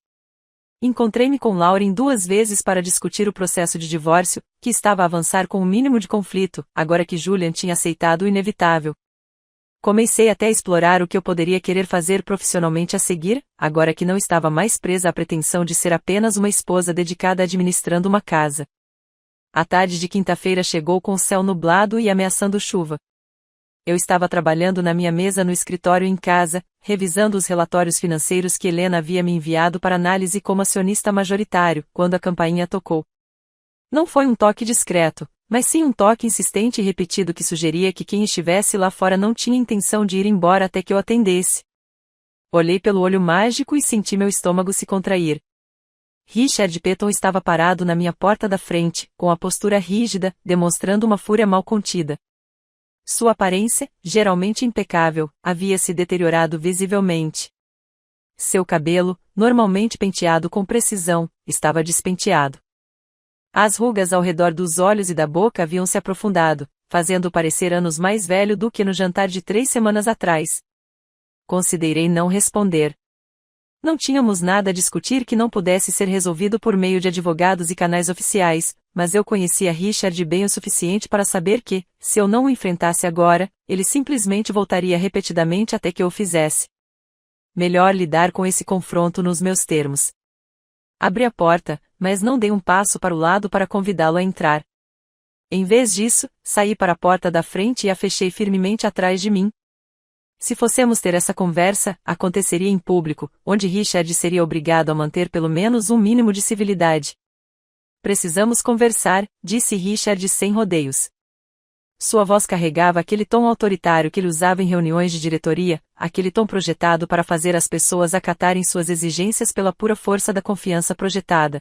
Encontrei-me com Lauren 2 vezes para discutir o processo de divórcio, que estava a avançar com o mínimo de conflito, agora que Julian tinha aceitado o inevitável. Comecei até a explorar o que eu poderia querer fazer profissionalmente a seguir, agora que não estava mais presa à pretensão de ser apenas uma esposa dedicada administrando uma casa. A tarde de quinta-feira chegou com o céu nublado e ameaçando chuva. Eu estava trabalhando na minha mesa no escritório em casa, revisando os relatórios financeiros que Helena havia me enviado para análise como acionista majoritário, quando a campainha tocou. Não foi um toque discreto, mas sim um toque insistente e repetido que sugeria que quem estivesse lá fora não tinha intenção de ir embora até que eu atendesse. Olhei pelo olho mágico e senti meu estômago se contrair. Richard Petton estava parado na minha porta da frente, com a postura rígida, demonstrando uma fúria mal contida. Sua aparência, geralmente impecável, havia se deteriorado visivelmente. Seu cabelo, normalmente penteado com precisão, estava despenteado. As rugas ao redor dos olhos e da boca haviam se aprofundado, fazendo-o parecer anos mais velho do que no jantar de 3 semanas atrás. Considerei não responder. Não tínhamos nada a discutir que não pudesse ser resolvido por meio de advogados e canais oficiais, mas eu conhecia Richard bem o suficiente para saber que, se eu não o enfrentasse agora, ele simplesmente voltaria repetidamente até que eu o fizesse. Melhor lidar com esse confronto nos meus termos. Abri a porta, mas não dei um passo para o lado para convidá-lo a entrar. Em vez disso, saí para a porta da frente e a fechei firmemente atrás de mim. Se fossemos ter essa conversa, aconteceria em público, onde Richard seria obrigado a manter pelo menos um mínimo de civilidade. Precisamos conversar, disse Richard sem rodeios. Sua voz carregava aquele tom autoritário que ele usava em reuniões de diretoria, aquele tom projetado para fazer as pessoas acatarem suas exigências pela pura força da confiança projetada.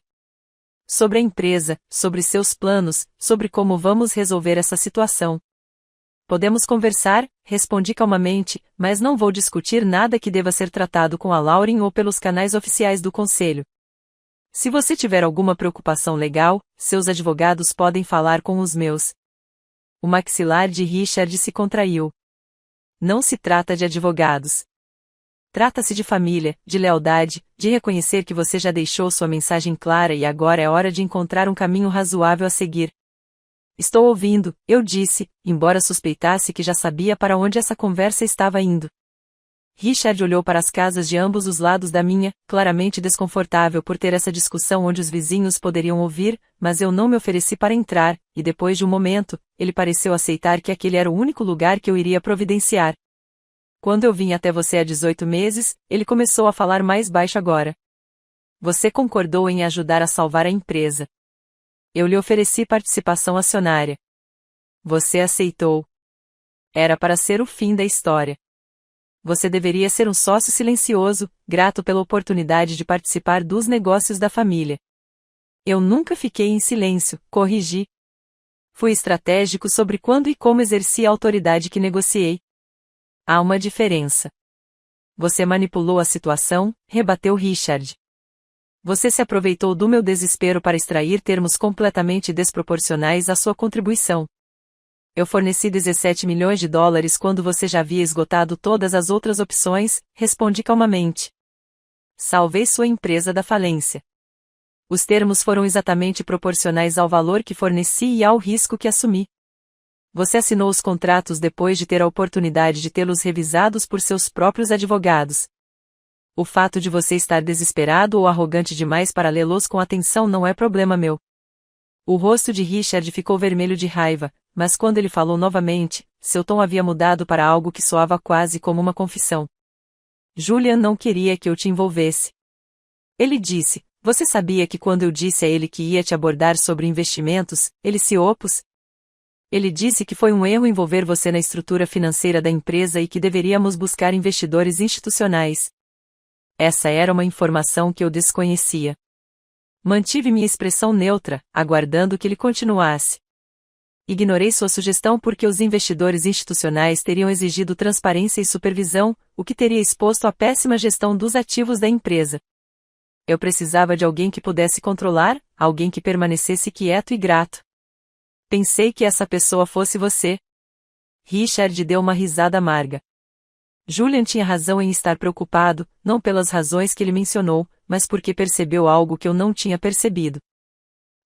Sobre a empresa, sobre seus planos, sobre como vamos resolver essa situação. Podemos conversar, respondi calmamente, mas não vou discutir nada que deva ser tratado com a Lauren ou pelos canais oficiais do conselho. Se você tiver alguma preocupação legal, seus advogados podem falar com os meus. O maxilar de Richard se contraiu. Não se trata de advogados. Trata-se de família, de lealdade, de reconhecer que você já deixou sua mensagem clara e agora é hora de encontrar um caminho razoável a seguir. Estou ouvindo, eu disse, embora suspeitasse que já sabia para onde essa conversa estava indo. Richard olhou para as casas de ambos os lados da minha, claramente desconfortável por ter essa discussão onde os vizinhos poderiam ouvir, mas eu não me ofereci para entrar, e depois de um momento, ele pareceu aceitar que aquele era o único lugar que eu iria providenciar. Quando eu vim até você há 18 meses, ele começou a falar mais baixo agora. Você concordou em ajudar a salvar a empresa. Eu lhe ofereci participação acionária. Você aceitou. Era para ser o fim da história. Você deveria ser um sócio silencioso, grato pela oportunidade de participar dos negócios da família. Eu nunca fiquei em silêncio, corrigi. Fui estratégico sobre quando e como exerci a autoridade que negociei. Há uma diferença. Você manipulou a situação, rebateu Richard. Você se aproveitou do meu desespero para extrair termos completamente desproporcionais à sua contribuição. Eu forneci 17 milhões de dólares quando você já havia esgotado todas as outras opções, respondi calmamente. Salvei sua empresa da falência. Os termos foram exatamente proporcionais ao valor que forneci e ao risco que assumi. Você assinou os contratos depois de ter a oportunidade de tê-los revisados por seus próprios advogados. O fato de você estar desesperado ou arrogante demais para lê-los com atenção não é problema meu. O rosto de Richard ficou vermelho de raiva, mas quando ele falou novamente, seu tom havia mudado para algo que soava quase como uma confissão. Julian não queria que eu te envolvesse. Ele disse, você sabia que quando eu disse a ele que ia te abordar sobre investimentos, ele se opôs? Ele disse que foi um erro envolver você na estrutura financeira da empresa e que deveríamos buscar investidores institucionais. Essa era uma informação que eu desconhecia. Mantive minha expressão neutra, aguardando que ele continuasse. Ignorei sua sugestão porque os investidores institucionais teriam exigido transparência e supervisão, o que teria exposto à péssima gestão dos ativos da empresa. Eu precisava de alguém que pudesse controlar, alguém que permanecesse quieto e grato. Pensei que essa pessoa fosse você. Richard deu uma risada amarga. Julian tinha razão em estar preocupado, não pelas razões que ele mencionou, mas porque percebeu algo que eu não tinha percebido.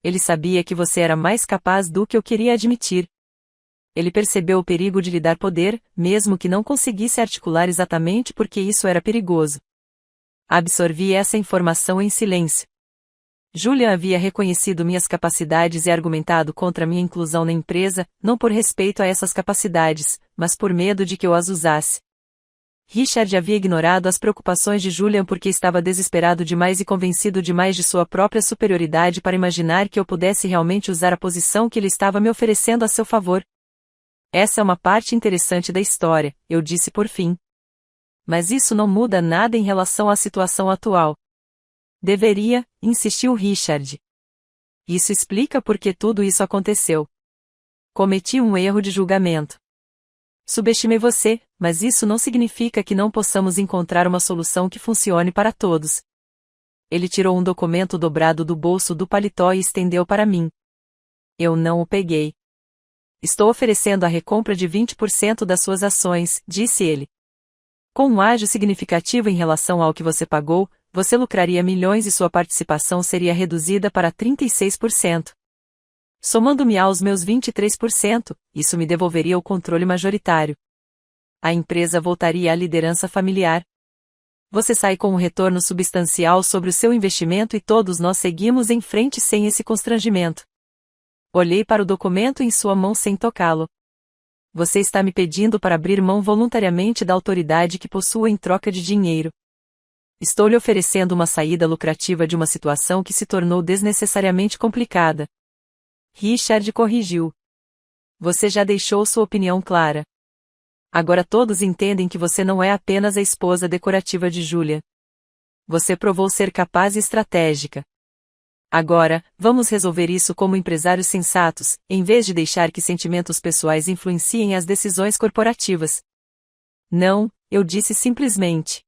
Ele sabia que você era mais capaz do que eu queria admitir. Ele percebeu o perigo de lhe dar poder, mesmo que não conseguisse articular exatamente porque isso era perigoso. Absorvi essa informação em silêncio. Julian havia reconhecido minhas capacidades e argumentado contra minha inclusão na empresa, não por respeito a essas capacidades, mas por medo de que eu as usasse. Richard havia ignorado as preocupações de Julian porque estava desesperado demais e convencido demais de sua própria superioridade para imaginar que eu pudesse realmente usar a posição que ele estava me oferecendo a seu favor. Essa é uma parte interessante da história, eu disse por fim. Mas isso não muda nada em relação à situação atual. Deveria, insistiu Richard. Isso explica por que tudo isso aconteceu. Cometi um erro de julgamento. Subestimei você, mas isso não significa que não possamos encontrar uma solução que funcione para todos. Ele tirou um documento dobrado do bolso do paletó e estendeu para mim. Eu não o peguei. Estou oferecendo a recompra de 20% das suas ações, disse ele. Com um ágio significativo em relação ao que você pagou, você lucraria milhões e sua participação seria reduzida para 36%. Somando-me aos meus 23%, isso me devolveria o controle majoritário. A empresa voltaria à liderança familiar. Você sai com um retorno substancial sobre o seu investimento e todos nós seguimos em frente sem esse constrangimento. Olhei para o documento em sua mão sem tocá-lo. Você está me pedindo para abrir mão voluntariamente da autoridade que possuo em troca de dinheiro. Estou lhe oferecendo uma saída lucrativa de uma situação que se tornou desnecessariamente complicada. Richard corrigiu. Você já deixou sua opinião clara. Agora todos entendem que você não é apenas a esposa decorativa de Julia. Você provou ser capaz e estratégica. Agora, vamos resolver isso como empresários sensatos, em vez de deixar que sentimentos pessoais influenciem as decisões corporativas. Não, eu disse simplesmente.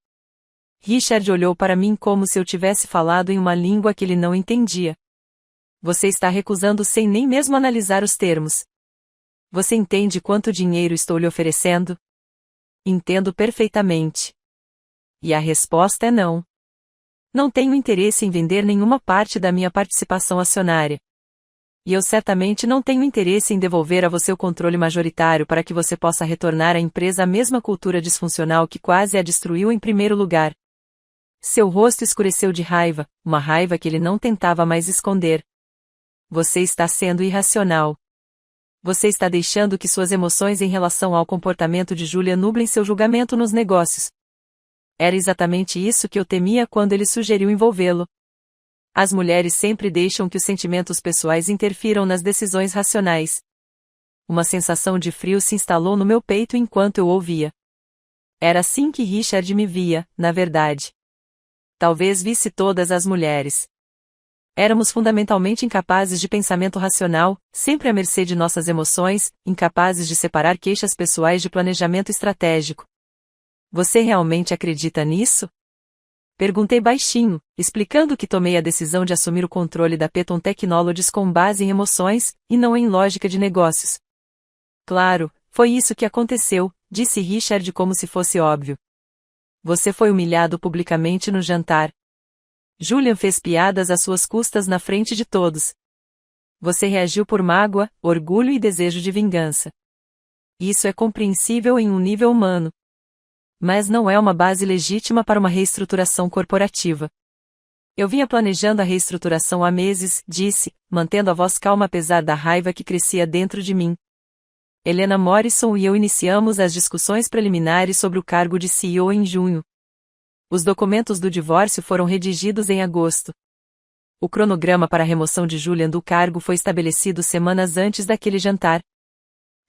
Richard olhou para mim como se eu tivesse falado em uma língua que ele não entendia. Você está recusando sem nem mesmo analisar os termos. Você entende quanto dinheiro estou lhe oferecendo? Entendo perfeitamente. E a resposta é não. Não tenho interesse em vender nenhuma parte da minha participação acionária. E eu certamente não tenho interesse em devolver a você o controle majoritário para que você possa retornar à empresa a mesma cultura disfuncional que quase a destruiu em primeiro lugar. Seu rosto escureceu de raiva, uma raiva que ele não tentava mais esconder. Você está sendo irracional. Você está deixando que suas emoções em relação ao comportamento de Julia nublem seu julgamento nos negócios. Era exatamente isso que eu temia quando ele sugeriu envolvê-lo. As mulheres sempre deixam que os sentimentos pessoais interfiram nas decisões racionais. Uma sensação de frio se instalou no meu peito enquanto eu ouvia. Era assim que Richard me via, na verdade. Talvez visse todas as mulheres. Éramos fundamentalmente incapazes de pensamento racional, sempre à mercê de nossas emoções, incapazes de separar queixas pessoais de planejamento estratégico. Você realmente acredita nisso? Perguntei baixinho, explicando que tomei a decisão de assumir o controle da Peton Technologies com base em emoções, e não em lógica de negócios. Claro, foi isso que aconteceu, disse Richard como se fosse óbvio. Você foi humilhado publicamente no jantar. Julian fez piadas às suas custas na frente de todos. Você reagiu por mágoa, orgulho e desejo de vingança. Isso é compreensível em um nível humano. Mas não é uma base legítima para uma reestruturação corporativa. Eu vinha planejando a reestruturação há meses, disse, mantendo a voz calma apesar da raiva que crescia dentro de mim. Helena Morrison e eu iniciamos as discussões preliminares sobre o cargo de CEO em junho. Os documentos do divórcio foram redigidos em agosto. O cronograma para a remoção de Julian do cargo foi estabelecido semanas antes daquele jantar.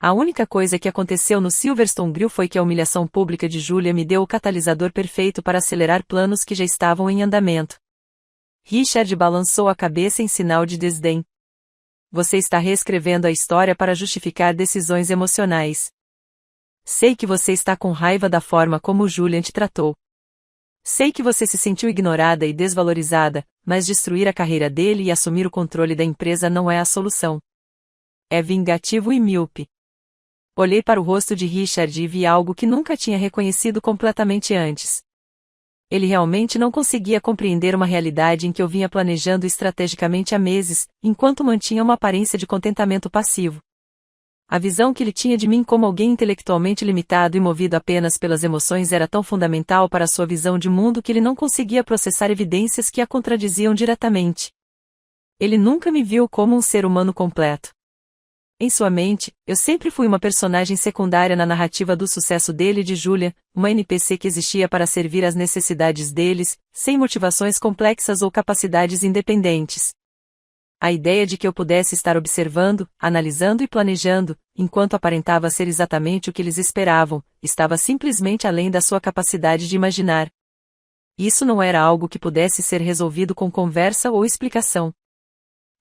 A única coisa que aconteceu no Silverstone Grill foi que a humilhação pública de Julia me deu o catalisador perfeito para acelerar planos que já estavam em andamento. Richard balançou a cabeça em sinal de desdém. Você está reescrevendo a história para justificar decisões emocionais. Sei que você está com raiva da forma como Julian te tratou. Sei que você se sentiu ignorada e desvalorizada, mas destruir a carreira dele e assumir o controle da empresa não é a solução. É vingativo e míope. Olhei para o rosto de Richard e vi algo que nunca tinha reconhecido completamente antes. Ele realmente não conseguia compreender uma realidade em que eu vinha planejando estrategicamente há meses, enquanto mantinha uma aparência de contentamento passivo. A visão que ele tinha de mim como alguém intelectualmente limitado e movido apenas pelas emoções era tão fundamental para sua visão de mundo que ele não conseguia processar evidências que a contradiziam diretamente. Ele nunca me viu como um ser humano completo. Em sua mente, eu sempre fui uma personagem secundária na narrativa do sucesso dele e de Julia, uma NPC que existia para servir às necessidades deles, sem motivações complexas ou capacidades independentes. A ideia de que eu pudesse estar observando, analisando e planejando, enquanto aparentava ser exatamente o que eles esperavam, estava simplesmente além da sua capacidade de imaginar. Isso não era algo que pudesse ser resolvido com conversa ou explicação.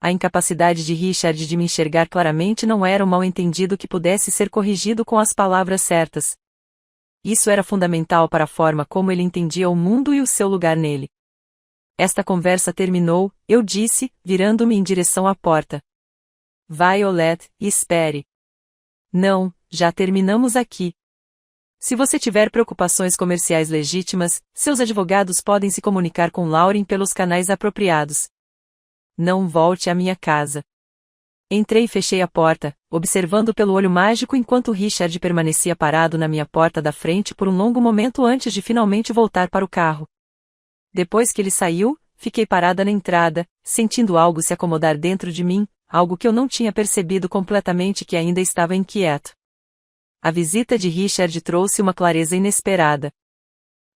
A incapacidade de Richard de me enxergar claramente não era um mal-entendido que pudesse ser corrigido com as palavras certas. Isso era fundamental para a forma como ele entendia o mundo e o seu lugar nele. Esta conversa terminou, eu disse, virando-me em direção à porta. Violet, espere. Não, já terminamos aqui. Se você tiver preocupações comerciais legítimas, seus advogados podem se comunicar com Lauren pelos canais apropriados. Não volte à minha casa. Entrei e fechei a porta, observando pelo olho mágico enquanto Richard permanecia parado na minha porta da frente por um longo momento antes de finalmente voltar para o carro. Depois que ele saiu, fiquei parada na entrada, sentindo algo se acomodar dentro de mim, algo que eu não tinha percebido completamente que ainda estava inquieto. A visita de Richard trouxe uma clareza inesperada.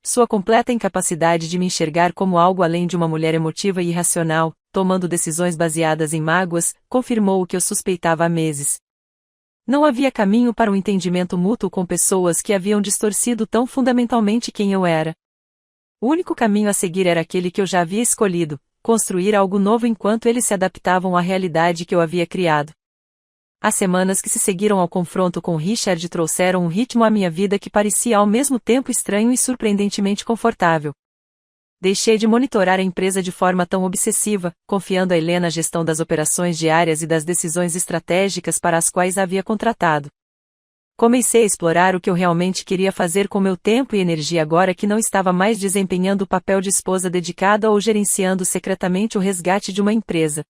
Sua completa incapacidade de me enxergar como algo além de uma mulher emotiva e irracional, tomando decisões baseadas em mágoas, confirmou o que eu suspeitava há meses. Não havia caminho para um entendimento mútuo com pessoas que haviam distorcido tão fundamentalmente quem eu era. O único caminho a seguir era aquele que eu já havia escolhido, construir algo novo enquanto eles se adaptavam à realidade que eu havia criado. As semanas que se seguiram ao confronto com Richard trouxeram um ritmo à minha vida que parecia ao mesmo tempo estranho e surpreendentemente confortável. Deixei de monitorar a empresa de forma tão obsessiva, confiando a Helena a gestão das operações diárias e das decisões estratégicas para as quais a havia contratado. Comecei a explorar o que eu realmente queria fazer com meu tempo e energia agora que não estava mais desempenhando o papel de esposa dedicada ou gerenciando secretamente o resgate de uma empresa.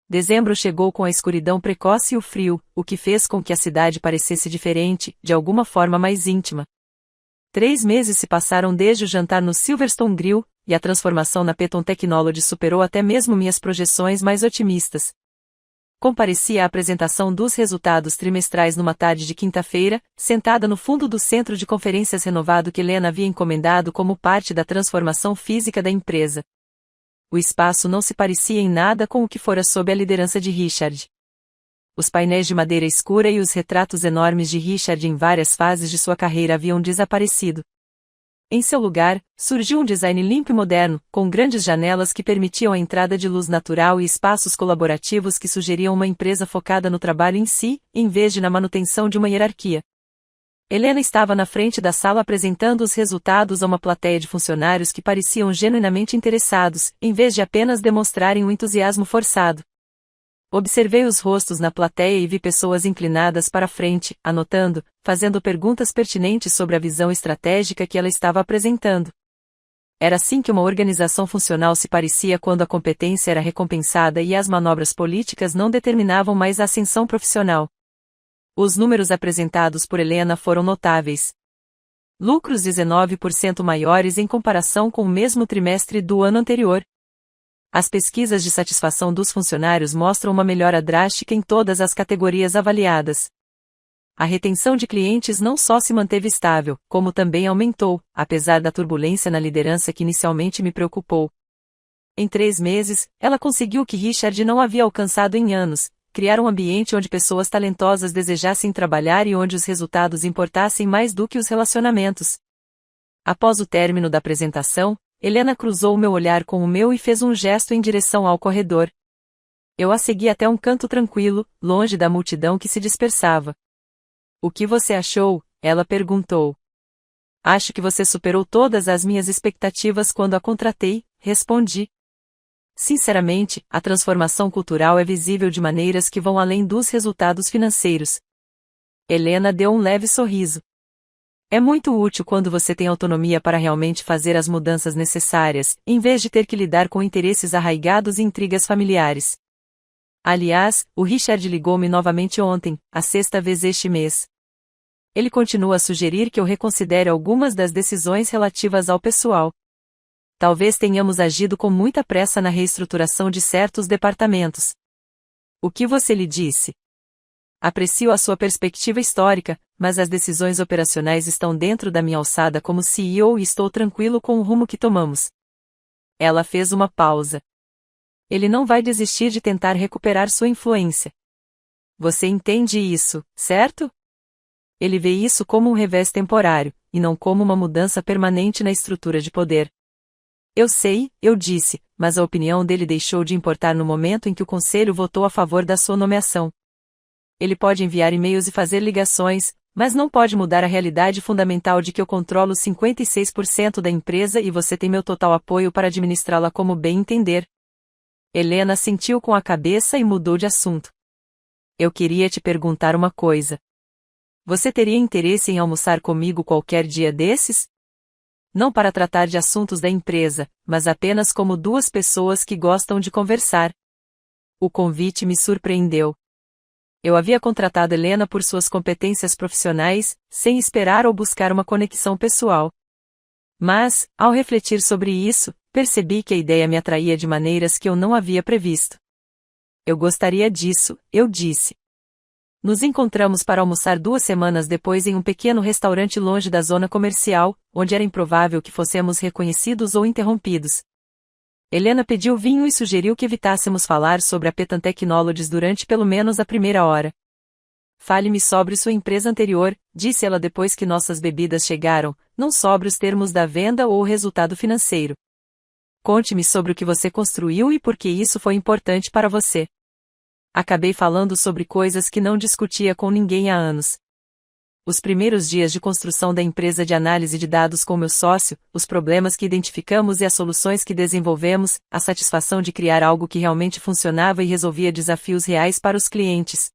Dezembro chegou com a escuridão precoce e o frio, o que fez com que a cidade parecesse diferente, de alguma forma mais íntima. 3 meses se passaram desde o jantar no Silverstone Grill, e a transformação na Peton Technology superou até mesmo minhas projeções mais otimistas. Compareci à apresentação dos resultados trimestrais numa tarde de quinta-feira, sentada no fundo do centro de conferências renovado que Helena havia encomendado como parte da transformação física da empresa. O espaço não se parecia em nada com o que fora sob a liderança de Richard. Os painéis de madeira escura e os retratos enormes de Richard em várias fases de sua carreira haviam desaparecido. Em seu lugar, surgiu um design limpo e moderno, com grandes janelas que permitiam a entrada de luz natural e espaços colaborativos que sugeriam uma empresa focada no trabalho em si, em vez de na manutenção de uma hierarquia. Helena estava na frente da sala apresentando os resultados a uma plateia de funcionários que pareciam genuinamente interessados, em vez de apenas demonstrarem um entusiasmo forçado. Observei os rostos na plateia e vi pessoas inclinadas para a frente, anotando, fazendo perguntas pertinentes sobre a visão estratégica que ela estava apresentando. Era assim que uma organização funcional se parecia quando a competência era recompensada e as manobras políticas não determinavam mais a ascensão profissional. Os números apresentados por Helena foram notáveis. Lucros 19% maiores em comparação com o mesmo trimestre do ano anterior. As pesquisas de satisfação dos funcionários mostram uma melhora drástica em todas as categorias avaliadas. A retenção de clientes não só se manteve estável, como também aumentou, apesar da turbulência na liderança que inicialmente me preocupou. Em 3 meses, ela conseguiu o que Richard não havia alcançado em anos: criar um ambiente onde pessoas talentosas desejassem trabalhar e onde os resultados importassem mais do que os relacionamentos. Após o término da apresentação, Helena cruzou o meu olhar com o meu e fez um gesto em direção ao corredor. Eu a segui até um canto tranquilo, longe da multidão que se dispersava. "O que você achou?" ela perguntou. "Acho que você superou todas as minhas expectativas quando a contratei", respondi. Sinceramente, a transformação cultural é visível de maneiras que vão além dos resultados financeiros. Helena deu um leve sorriso. É muito útil quando você tem autonomia para realmente fazer as mudanças necessárias, em vez de ter que lidar com interesses arraigados e intrigas familiares. Aliás, o Richard ligou-me novamente ontem, a 6ª vez este mês. Ele continua a sugerir que eu reconsidere algumas das decisões relativas ao pessoal. Talvez tenhamos agido com muita pressa na reestruturação de certos departamentos. O que você lhe disse? Aprecio a sua perspectiva histórica, mas as decisões operacionais estão dentro da minha alçada como CEO e estou tranquilo com o rumo que tomamos. Ela fez uma pausa. Ele não vai desistir de tentar recuperar sua influência. Você entende isso, certo? Ele vê isso como um revés temporário, e não como uma mudança permanente na estrutura de poder. Eu sei, eu disse, mas a opinião dele deixou de importar no momento em que o conselho votou a favor da sua nomeação. Ele pode enviar e-mails e fazer ligações, mas não pode mudar a realidade fundamental de que eu controlo 56% da empresa e você tem meu total apoio para administrá-la como bem entender. Helena assentiu com a cabeça e mudou de assunto. Eu queria te perguntar uma coisa. Você teria interesse em almoçar comigo qualquer dia desses? Não para tratar de assuntos da empresa, mas apenas como duas pessoas que gostam de conversar. O convite me surpreendeu. Eu havia contratado Helena por suas competências profissionais, sem esperar ou buscar uma conexão pessoal. Mas, ao refletir sobre isso, percebi que a ideia me atraía de maneiras que eu não havia previsto. Eu gostaria disso, eu disse. Nos encontramos para almoçar 2 semanas depois em um pequeno restaurante longe da zona comercial, onde era improvável que fossemos reconhecidos ou interrompidos. Helena pediu vinho e sugeriu que evitássemos falar sobre a Petan Technologies durante pelo menos a primeira hora. Fale-me sobre sua empresa anterior, disse ela depois que nossas bebidas chegaram, não sobre os termos da venda ou o resultado financeiro. Conte-me sobre o que você construiu e por que isso foi importante para você. Acabei falando sobre coisas que não discutia com ninguém há anos. Os primeiros dias de construção da empresa de análise de dados com meu sócio, os problemas que identificamos e as soluções que desenvolvemos, a satisfação de criar algo que realmente funcionava e resolvia desafios reais para os clientes.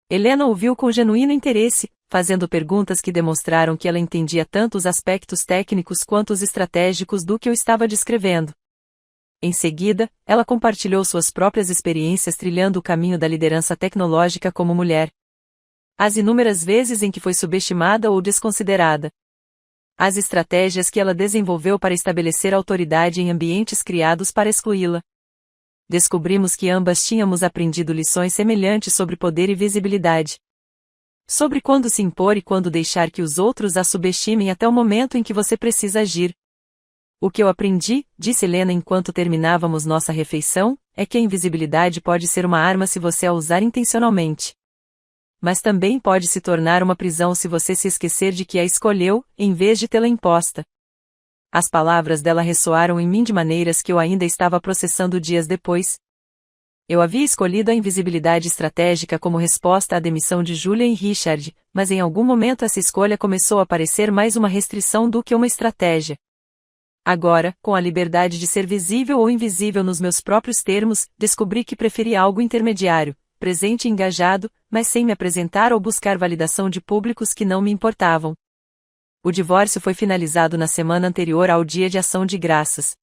Helena ouviu com genuíno interesse, fazendo perguntas que demonstraram que ela entendia tanto os aspectos técnicos quanto os estratégicos do que eu estava descrevendo. Em seguida, ela compartilhou suas próprias experiências trilhando o caminho da liderança tecnológica como mulher. As inúmeras vezes em que foi subestimada ou desconsiderada. As estratégias que ela desenvolveu para estabelecer autoridade em ambientes criados para excluí-la. Descobrimos que ambas tínhamos aprendido lições semelhantes sobre poder e visibilidade. Sobre quando se impor e quando deixar que os outros a subestimem até o momento em que você precisa agir. O que eu aprendi, disse Helena enquanto terminávamos nossa refeição, é que a invisibilidade pode ser uma arma se você a usar intencionalmente. Mas também pode se tornar uma prisão se você se esquecer de que a escolheu, em vez de tê-la imposta. As palavras dela ressoaram em mim de maneiras que eu ainda estava processando dias depois. Eu havia escolhido a invisibilidade estratégica como resposta à demissão de Julia e Richard, mas em algum momento essa escolha começou a parecer mais uma restrição do que uma estratégia. Agora, com a liberdade de ser visível ou invisível nos meus próprios termos, descobri que preferi algo intermediário, presente e engajado, mas sem me apresentar ou buscar validação de públicos que não me importavam. O divórcio foi finalizado na semana anterior ao Dia de Ação de Graças.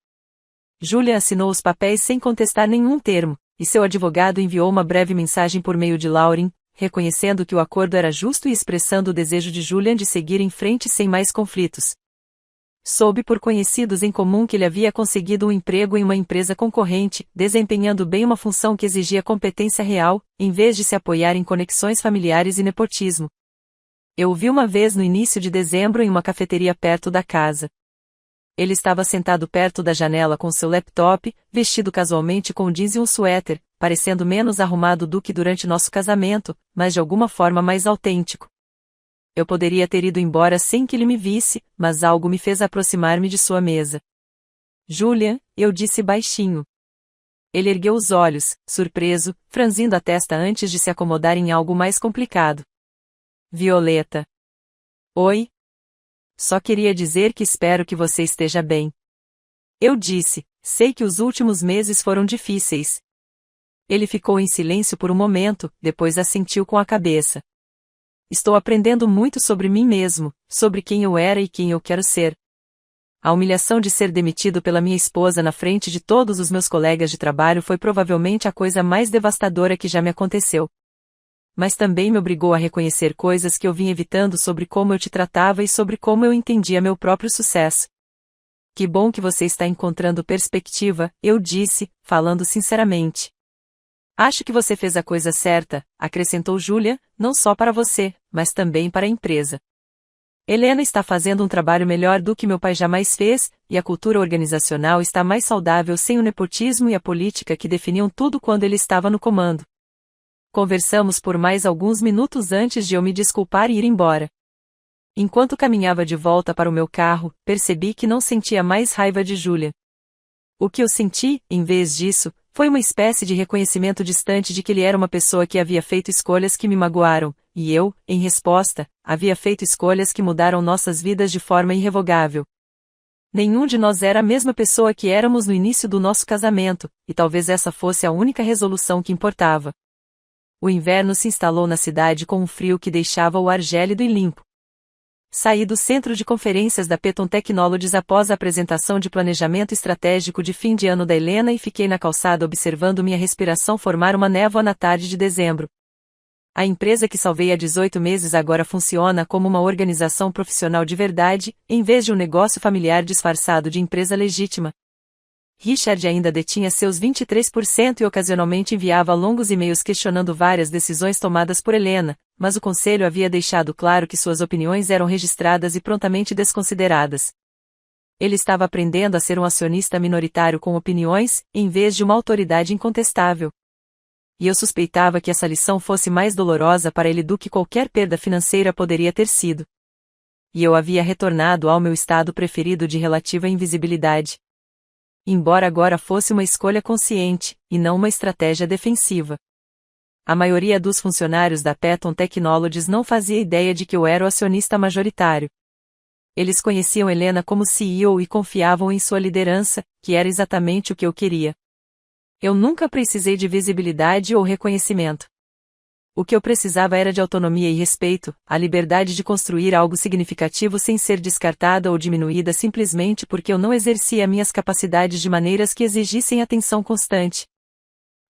Julia assinou os papéis sem contestar nenhum termo, e seu advogado enviou uma breve mensagem por meio de Lauren, reconhecendo que o acordo era justo e expressando o desejo de Julian de seguir em frente sem mais conflitos. Soube por conhecidos em comum que ele havia conseguido um emprego em uma empresa concorrente, desempenhando bem uma função que exigia competência real, em vez de se apoiar em conexões familiares e nepotismo. Eu o vi uma vez no início de dezembro em uma cafeteria perto da casa. Ele estava sentado perto da janela com seu laptop, vestido casualmente com jeans e um suéter, parecendo menos arrumado do que durante nosso casamento, mas de alguma forma mais autêntico. Eu poderia ter ido embora sem que ele me visse, mas algo me fez aproximar-me de sua mesa. Julian, eu disse baixinho. Ele ergueu os olhos, surpreso, franzindo a testa antes de se acomodar em algo mais complicado. Violeta. Oi? Só queria dizer que espero que você esteja bem. Eu disse, sei que os últimos meses foram difíceis. Ele ficou em silêncio por um momento, depois assentiu com a cabeça. Estou aprendendo muito sobre mim mesmo, sobre quem eu era e quem eu quero ser. A humilhação de ser demitido pela minha esposa na frente de todos os meus colegas de trabalho foi provavelmente a coisa mais devastadora que já me aconteceu. Mas também me obrigou a reconhecer coisas que eu vim evitando sobre como eu te tratava e sobre como eu entendia meu próprio sucesso. Que bom que você está encontrando perspectiva, eu disse, falando sinceramente. Acho que você fez a coisa certa, acrescentou Julia, não só para você, mas também para a empresa. Helena está fazendo um trabalho melhor do que meu pai jamais fez, e a cultura organizacional está mais saudável sem o nepotismo e a política que definiam tudo quando ele estava no comando. Conversamos por mais alguns minutos antes de eu me desculpar e ir embora. Enquanto caminhava de volta para o meu carro, percebi que não sentia mais raiva de Julia. O que eu senti, em vez disso, foi uma espécie de reconhecimento distante de que ele era uma pessoa que havia feito escolhas que me magoaram, e eu, em resposta, havia feito escolhas que mudaram nossas vidas de forma irrevogável. Nenhum de nós era a mesma pessoa que éramos no início do nosso casamento, e talvez essa fosse a única resolução que importava. O inverno se instalou na cidade com um frio que deixava o ar gélido e limpo. Saí do centro de conferências da Peton Technologies após a apresentação de planejamento estratégico de fim de ano da Helena e fiquei na calçada observando minha respiração formar uma névoa na tarde de dezembro. A empresa que salvei há 18 meses agora funciona como uma organização profissional de verdade, em vez de um negócio familiar disfarçado de empresa legítima. Richard ainda detinha seus 23% e ocasionalmente enviava longos e-mails questionando várias decisões tomadas por Helena, mas o conselho havia deixado claro que suas opiniões eram registradas e prontamente desconsideradas. Ele estava aprendendo a ser um acionista minoritário com opiniões, em vez de uma autoridade incontestável. E eu suspeitava que essa lição fosse mais dolorosa para ele do que qualquer perda financeira poderia ter sido. E eu havia retornado ao meu estado preferido de relativa invisibilidade. Embora agora fosse uma escolha consciente, e não uma estratégia defensiva. A maioria dos funcionários da Peton Technologies não fazia ideia de que eu era o acionista majoritário. Eles conheciam Helena como CEO e confiavam em sua liderança, que era exatamente o que eu queria. Eu nunca precisei de visibilidade ou reconhecimento. O que eu precisava era de autonomia e respeito, a liberdade de construir algo significativo sem ser descartada ou diminuída simplesmente porque eu não exercia minhas capacidades de maneiras que exigissem atenção constante.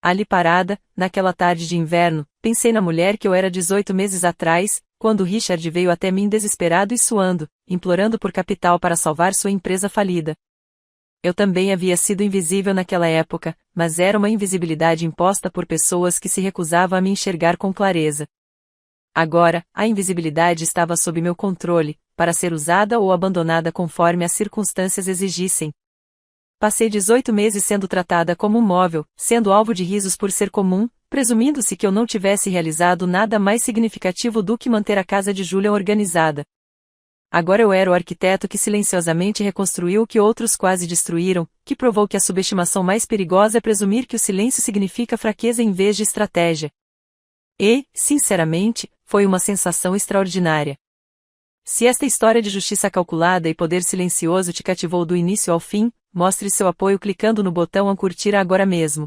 Ali parada, naquela tarde de inverno, pensei na mulher que eu era 18 meses atrás, quando Richard veio até mim desesperado e suando, implorando por capital para salvar sua empresa falida. Eu também havia sido invisível naquela época, mas era uma invisibilidade imposta por pessoas que se recusavam a me enxergar com clareza. Agora, a invisibilidade estava sob meu controle, para ser usada ou abandonada conforme as circunstâncias exigissem. Passei 18 meses sendo tratada como um móvel, sendo alvo de risos por ser comum, presumindo-se que eu não tivesse realizado nada mais significativo do que manter a casa de Julia organizada. Agora eu era o arquiteto que silenciosamente reconstruiu o que outros quase destruíram, que provou que a subestimação mais perigosa é presumir que o silêncio significa fraqueza em vez de estratégia. E, sinceramente, foi uma sensação extraordinária. Se esta história de justiça calculada e poder silencioso te cativou do início ao fim, mostre seu apoio clicando no botão curtir agora mesmo.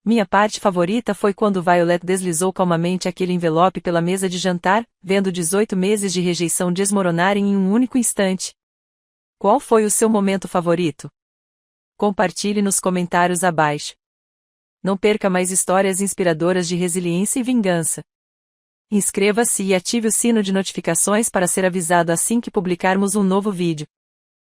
Minha parte favorita foi quando Violet deslizou calmamente aquele envelope pela mesa de jantar, vendo 18 meses de rejeição desmoronarem em um único instante. Qual foi o seu momento favorito? Compartilhe nos comentários abaixo. Não perca mais histórias inspiradoras de resiliência e vingança. Inscreva-se e ative o sino de notificações para ser avisado assim que publicarmos um novo vídeo.